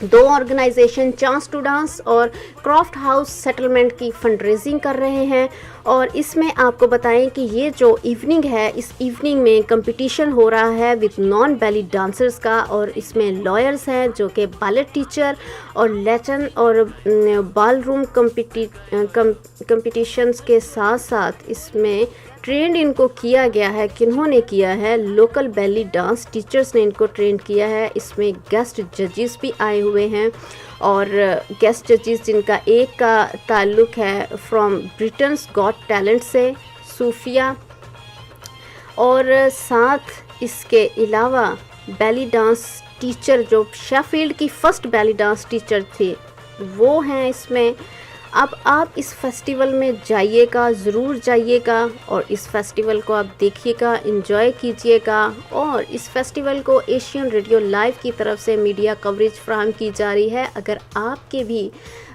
2 ऑर्गेनाइजेशन चांस टू डांस और क्रॉफ्ट हाउस सेटलमेंट की फंड रेजिंग कर रहे हैं। और इसमें आपको बताएं कि ये जो इवनिंग है, इस इवनिंग में कंपटीशन हो रहा है विद नॉन बैली डांसर्स का। और इसमें लॉयर्स हैं जो कि बैलेट टीचर और लैटिन और बॉल रूम कंपटीशंस के साथ साथ इसमें ट्रेंड इनको किया गया है। किन्होंने किया है? लोकल बैली डांस टीचर्स ने इनको ट्रेंड किया है। इसमें गेस्ट जजेस भी आए हुए हैं और गेस्ट जजेस जिनका एक का ताल्लुक़ है फ्रॉम ब्रिटेन्स गॉट टैलेंट से, सूफिया। और साथ इसके अलावा बैली डांस टीचर जो शेफील्ड की फ़र्स्ट बैली डांस टीचर थी वो हैं इसमें। अब आप इस फेस्टिवल में जाइएगा, ज़रूर जाइएगा और इस फेस्टिवल को आप देखिएगा, एंजॉय कीजिएगा। और इस फेस्टिवल को एशियन रेडियो लाइव की तरफ से मीडिया कवरेज फ्राहम की जा रही है। अगर आपके भी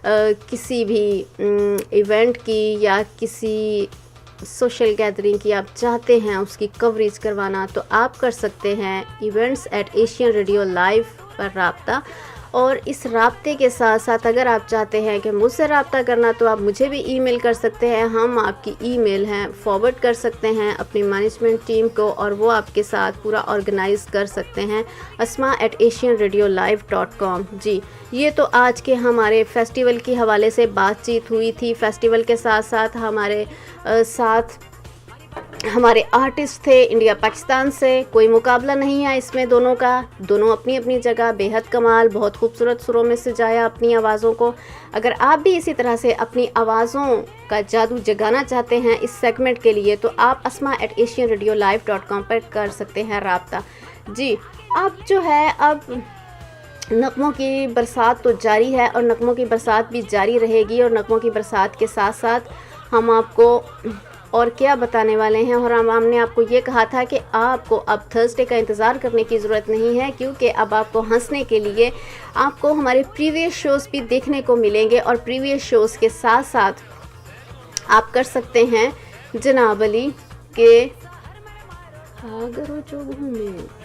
किसी भी इवेंट की या किसी सोशल गैदरिंग की आप चाहते हैं उसकी कवरेज करवाना, तो आप कर सकते हैं events@asianradiolive पर रब्ता। और इस राब्ते के साथ साथ अगर आप चाहते हैं कि मुझसे रब्ता करना तो आप मुझे भी ईमेल कर सकते हैं। हम आपकी ईमेल हैं फॉरवर्ड कर सकते हैं अपनी मैनेजमेंट टीम को और वो आपके साथ पूरा ऑर्गेनाइज़ कर सकते हैं asma@asianradiolive.com। जी, ये तो आज के हमारे फेस्टिवल के हवाले से बातचीत हुई थी। फेस्टिवल के साथ साथ हमारे आर्टिस्ट थे इंडिया पाकिस्तान से। कोई मुकाबला नहीं है इसमें दोनों का, दोनों अपनी अपनी जगह बेहद कमाल, बहुत खूबसूरत सुरों में सजाया अपनी आवाज़ों को। अगर आप भी इसी तरह से अपनी आवाज़ों का जादू जगाना चाहते हैं इस सेगमेंट के लिए तो आप asma@asianradiolive.com पर कर सकते हैं रब्ता। जी, अब जो है अब नगमों की बरसात तो जारी है और नगमों की बरसात भी जारी रहेगी। और नगमों की बरसात के साथ साथ हम आपको और क्या बताने वाले हैं। और हमने आपको ये कहा था कि आपको अब थर्सडे का इंतज़ार करने की ज़रूरत नहीं है, क्योंकि अब आपको हंसने के लिए आपको हमारे प्रीवियस शोज़ भी देखने को मिलेंगे। और प्रीवियस शोज़ के साथ साथ आप कर सकते हैं जनाब अली के अगर जो घूमे।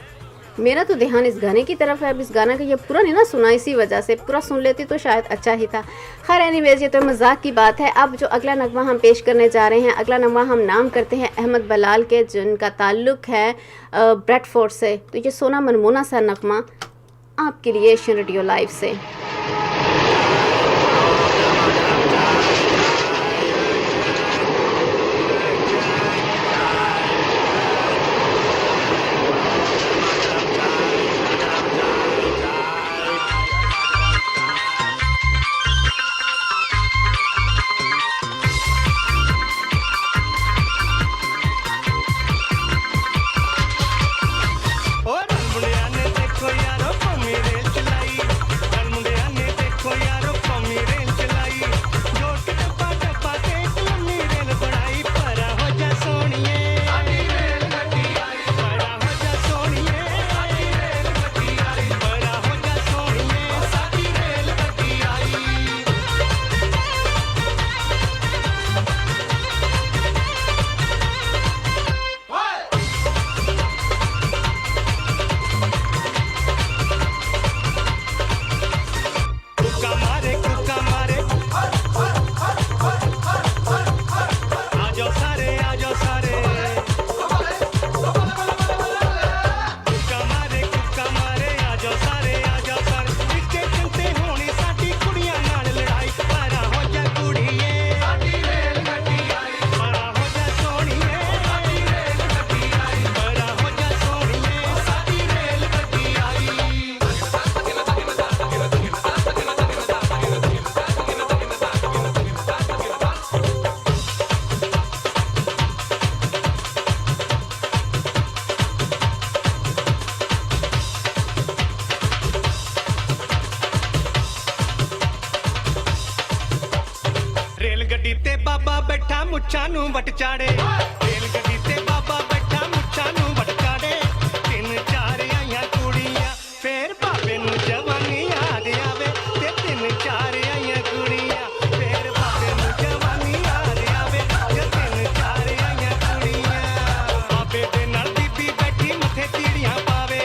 मेरा तो ध्यान इस गाने की तरफ है। अब इस गाना का ये पूरा नहीं ना सुना, इसी वजह से पूरा सुन लेती तो शायद अच्छा ही था। खैर एनीवेज, ये तो मजाक की बात है। अब जो अगला नगमा हम पेश करने जा रहे हैं, अगला नगमा हम नाम करते हैं अहमद बलाल के, जिनका ताल्लुक़ है ब्रेडफोर्ड से। तो ये सोना मनमोना सा नगमा आपके लिए एशियन रेडियो लाइव से। मुंडिया ने देखो यारो मेरे चलाई, मुंडिया ਗੱਡੀ ਤੇ ਬਾਬਾ ਬੈਠਾ ਮੁੱਛਾਂ ਨੂੰ ਵਟ ਚਾੜੇ ਰੇਲ ਗੱਡੀ ਤੇ ਬਾਬਾ ਬੈਠਾ ਮੁੱਛਾਂ ਨੂੰ ਵਟ ਚਾੜੇ ਤਿੰਨ ਚਾਰ ਆਈਆਂ ਕੁੜੀਆਂ ਫੇਰ ਬਾਬੇ ਨੂੰ ਜਵਾਨੀ ਯਾਦ ਆਵੇ ਤੇ ਤਿੰਨ ਚਾਰ ਆਈਆਂ ਕੁੜੀਆਂ ਫੇਰ ਬਾਬੇ ਨੂੰ ਜਵਾਨੀ ਯਾਦ ਆਵੇ ਤੇ ਤਿੰਨ ਚਾਰ ਆਈਆਂ ਕੁੜੀਆਂ ਬਾਬੇ ਦੇ ਨਾਲ ਬੀਬੀ ਬੈਠੀ ਮੱਥੇ ਤੀੜੀਆਂ ਪਾਵੇ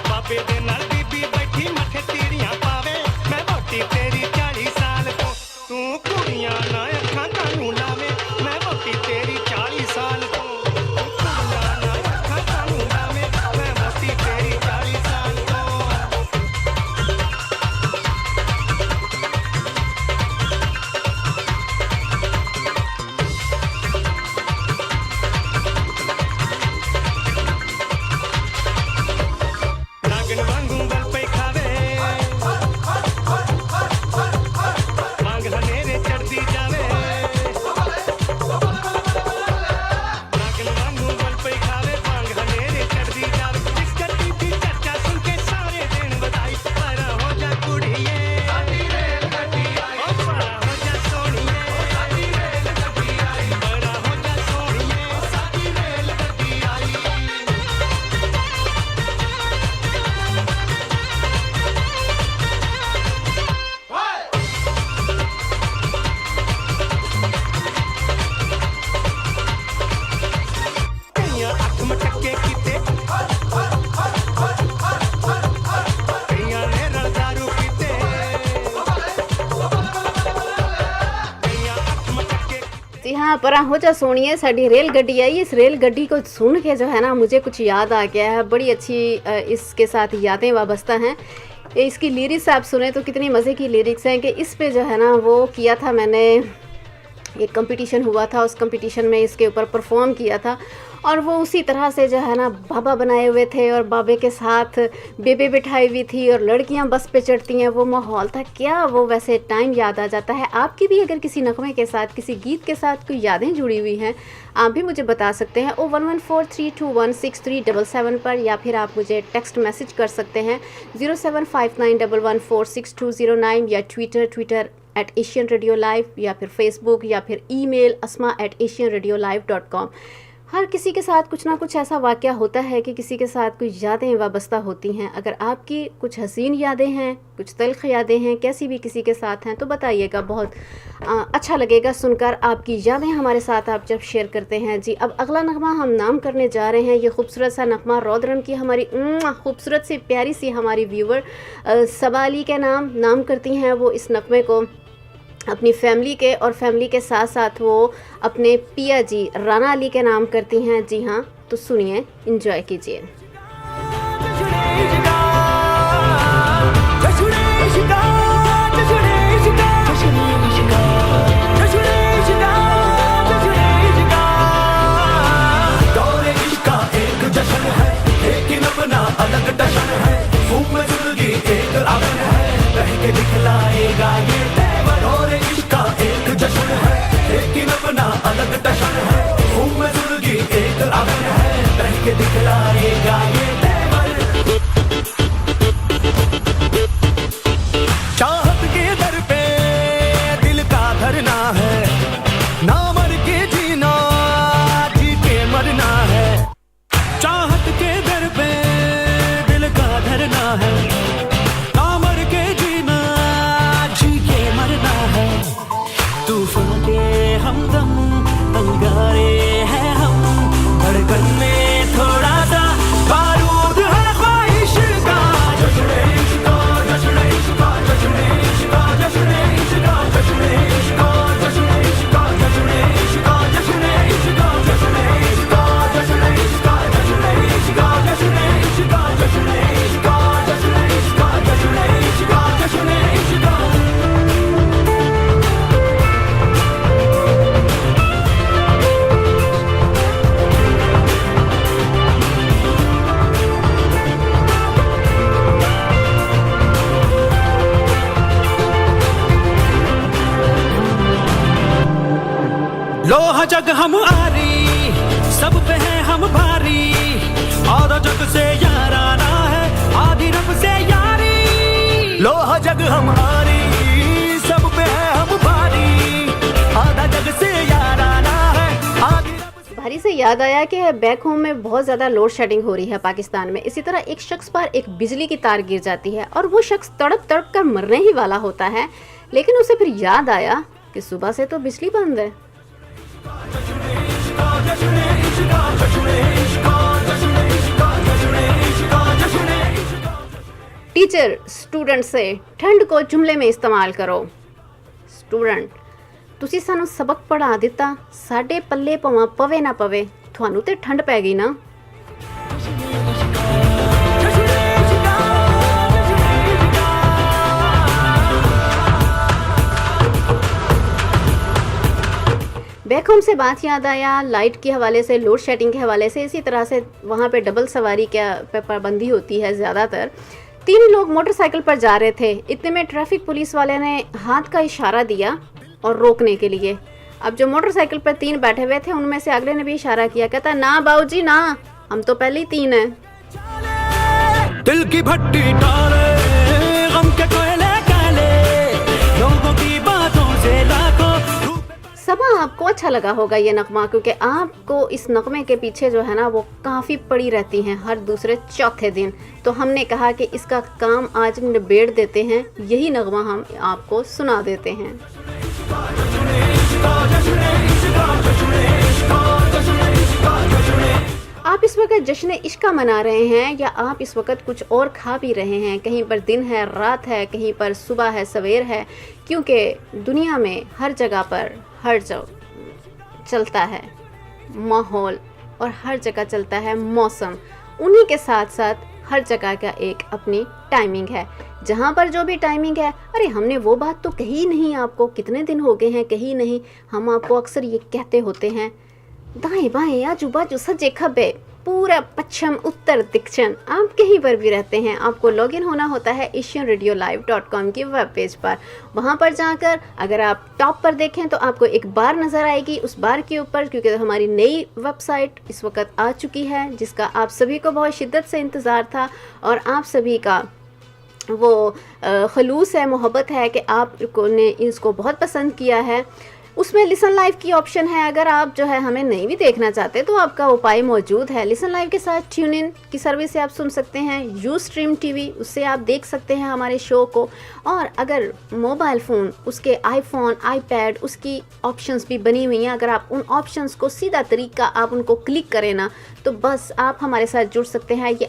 ਬਾਬੇ ਦੇ ਨਾਲ ਬੀਬੀ ਬੈਠੀ ਮੱਥੇ ਤੀੜੀਆਂ ਪਾਵੇ ਮੈਂ ਵੋਟੀ ਤੇਰੀ 40 ਸਾਲ ਤੋਂ ਤੂੰ ਕੁੜੀਆਂ ਨਾ ਅੱਖਾਂ ਕਾਨੂੰ ਲਾਵੇ ਮੈਂ ਵੋਟੀ ਤੇਰੀ 40 ਸਾਲ ਤੋਂ ਤੂੰ ਕੁੜੀਆਂ ਨਾ ਅੱਖਾਂ ਕਾਨੂੰ ਲਾਵੇ ਮੈਂ ਵੋਟੀ ਤੇਰੀ 40 ਸਾਲ ਤੋਂ ਨਾਗਨ ਵਾਂਗੂ ਬਲ ਪਈ ਖਾਵੇ ਮੰਗ ਹਨੇਰੇ ਚੜਦੀ ਜਾਵੇ ਨਾਗਨ ਵਾਂਗੂ ਬਲ ਪਈ ਖਾਵੇ ਮੰਗ ਹਨੇਰੇ ਚੜਦੀ ਜਾਵੇ ਜਿਸ ਗੱਡੀ ਦੀ ਚਰਚਾ ਸੁਣ ਕੇ ਸਾਰੇ ਦਿਨ ਵਧਾਈ ਪਰ ਹੋ ਜਾ ਕੁੜੀਏ ਸਾਡੀ ਰੇਲ ਗੱਡੀ ਆਈ ਓ ਪਰਾ ਹੋ ਜਾ ਸੋਹਣੀਏ ਸਾਡੀ ਰੇਲ ਗੱਡੀ ਆਈ ਪਰਾ ਹੋ ਜਾ ਸੋਹਣੀਏ ਸਾਡੀ ਰੇਲ ਗੱਡੀ ਆਈ ਕਈਆਂ ਅੱਖ ਮਟਕੇ ਕੀਤੇ ਕਈਆਂ ਨੇ ਰਲਦਾਰੂ ਕੀਤੇ ਕਈਆਂ ਅੱਖ ਮਟਕੇ जी हाँ, परा हो जा सोनिए साड़ी रेल गड्डी आई। इस रेल गड्डी को सुन के जो है ना मुझे कुछ याद आ गया है। बड़ी अच्छी इसके साथ यादें वाबस्ता हैं। इसकी लिरिक्स आप सुने तो कितनी मज़े की लिरिक्स हैं कि इस पे जो है ना वो किया था मैंने, एक कंपटीशन हुआ था, उस कंपटीशन में इसके ऊपर परफॉर्म किया था और वो उसी तरह से जो है ना बाबा बनाए हुए थे और बाबे के साथ बेबे बिठाई हुई थी और लड़कियां बस पे चढ़ती हैं। वो माहौल था क्या, वो वैसे टाइम याद आ जाता है। आपकी भी अगर किसी नगमे के साथ, किसी गीत के साथ कोई यादें जुड़ी हुई हैं, आप भी मुझे बता सकते हैं 01143216377 पर, या फिर आप मुझे टेक्स्ट मैसेज कर सकते हैं 07591146209 या ट्विटर @AsianRadioLive या फिर फेसबुक या फिर ईमेल asma@asianradiolive.com। हर किसी के साथ कुछ ना कुछ ऐसा वाक़या होता है कि किसी के साथ कुछ यादें वाबस्ता होती हैं। अगर आपकी कुछ हसीन यादें हैं, कुछ तल्ख़ यादें हैं, कैसी भी किसी के साथ हैं तो बताइएगा। बहुत अच्छा लगेगा सुनकर आपकी यादें हमारे साथ आप जब शेयर करते हैं। जी, अब अगला नगमा हम नाम करने जा रहे हैं। ये खूबसूरत सा नगमा रौद्रम की हमारी खूबसूरत सी प्यारी सी हमारी व्यूवर सबा अली के नाम करती हैं वो इस नगमे को अपनी फैमिली के, और फैमिली के साथ साथ वो अपने पिया जी राना अली के नाम करती हैं। जी हाँ, तो सुनिए, एंजॉय कीजिए। दिखलाएगा ये तेवर और इसका एक जश्न है, लेकिन अपना अलग टशन है। खूब में जिंदगी एक अगन है, कह के दिखलाएगा ये तेवर। चाहत के दर पे दिल का धरना है, ना मर के जीना जी के मरना है। चाहत के दर पे दिल का धरना है, तूफान के हमदम अंगारे हैं हम, धड़कन में थोड़ा सा बारूद है ख्वाहिश का। जश्न इश्क का, जश्न इश्क का, जश्न इश्क का, जश्न इश्क का, जश्न इश्क का, जश्न इश्क का, जश्न इश्क का, जश्न इश्क का, जश्न इश्क का, जश्न इश्क का, जश्न इश्क का, जश्न इश्क का, जश्न इश्क का, जश्न इश्क का, जश्न इश्क का, जश्न इश्क का। लोहा जग हम आरी, सब पे हैं हम भारी, और जग से याराना है, आधी रब से यारी। लोहा जग हम आरी, सब पे हैं हम भारी, आधा जग याद आया कि बैक होम में बहुत ज़्यादा लोड शेडिंग हो रही है पाकिस्तान में। इसी तरह एक शख्स पर एक बिजली की तार गिर जाती है और वो शख्स तड़प तड़प कर मरने ही वाला होता है, लेकिन उसे फिर याद आया कि सुबह से तो बिजली बंद है। टीचर स्टूडेंट से ठंड को जुमले में इस्तेमाल करो। स्टूडेंट, ਤੁਸੀਂ ਸਾਨੂੰ ਸਬਕ ਪੜ੍ਹਾ ਦਿੱਤਾ, ਸਾਡੇ ਪੱਲੇ ਭਾਵੇਂ ਪਵੇ ਨਾ ਪਵੇ, ਤੁਹਾਨੂੰ ਤੇ ਠੰਡ ਪੈ ਗਈ ਨਾ। बैक होम से बात याद आया, लाइट के हवाले से, लोड शेडिंग के हवाले से। इसी तरह से वहाँ पे डबल सवारी पे पाबंदी होती है ज़्यादातर। 3 लोग मोटरसाइकिल पर जा रहे थे, इतने में ट्रैफिक पुलिस वाले ने हाथ का इशारा दिया और रोकने के लिए। अब जो मोटरसाइकिल पर 3 बैठे हुए थे उनमें से अगले ने भी इशारा किया, कहता ना बाबूजी ना, हम तो पहले ही 3 हैं। दिल की भट्टी डाले, गम के कोयले काले, लोगों की बातों से लाखों। सबा आपको अच्छा लगा होगा ये नगमा, क्योंकि आपको इस नगमे के पीछे जो है ना वो काफ़ी पड़ी रहती हैं हर दूसरे चौथे दिन। तो हमने कहा कि इसका काम आज निबेड़ देते हैं, यही नगमा हम आपको सुना देते हैं। आप इस वक्त जश्न इश्का मना रहे हैं या आप इस वक्त कुछ और खा भी रहे हैं, कहीं पर दिन है, रात है, कहीं पर सुबह है, सवेर है, क्योंकि दुनिया में हर जगह पर हर जगह चलता है माहौल और हर जगह चलता है मौसम। उन्हीं के साथ साथ हर जगह का एक अपनी टाइमिंग है। जहाँ पर जो भी टाइमिंग है, अरे हमने वो बात तो कही नहीं आपको, कितने दिन हो गए हैं कही नहीं। हम आपको अक्सर ये कहते होते हैं, दाएं बाएं आजू बाजू सज्जे खब्बे, पूरा पश्चिम उत्तर दक्षिण, आप कहीं पर भी रहते हैं, आपको लॉगिन होना होता है asianradiolive.com की वेब पेज पर। वहाँ पर जाकर अगर आप टॉप पर देखें तो आपको एक बार नज़र आएगी, उस बार के ऊपर, क्योंकि हमारी नई वेबसाइट इस वक्त आ चुकी है जिसका आप सभी को बहुत शिद्दत से इंतज़ार था और आप सभी का वो खलूस है, मोहब्बत है कि आपको ने इसको बहुत पसंद किया है। उसमें लिसन लाइव की ऑप्शन है, अगर आप जो है हमें नहीं भी देखना चाहते तो आपका उपाय मौजूद है। लिसन लाइव के साथ ट्यून इन की सर्विस से आप सुन सकते हैं, यू स्ट्रीम टीवी, उससे आप देख सकते हैं हमारे शो को। और अगर मोबाइल फ़ोन, उसके आईफोन, आईपैड, उसकी ऑप्शंस भी बनी हुई हैं, अगर आप उन ऑप्शंस को सीधा तरीका आप उनको क्लिक करें ना, तो बस आप हमारे साथ जुड़ सकते हैं। ये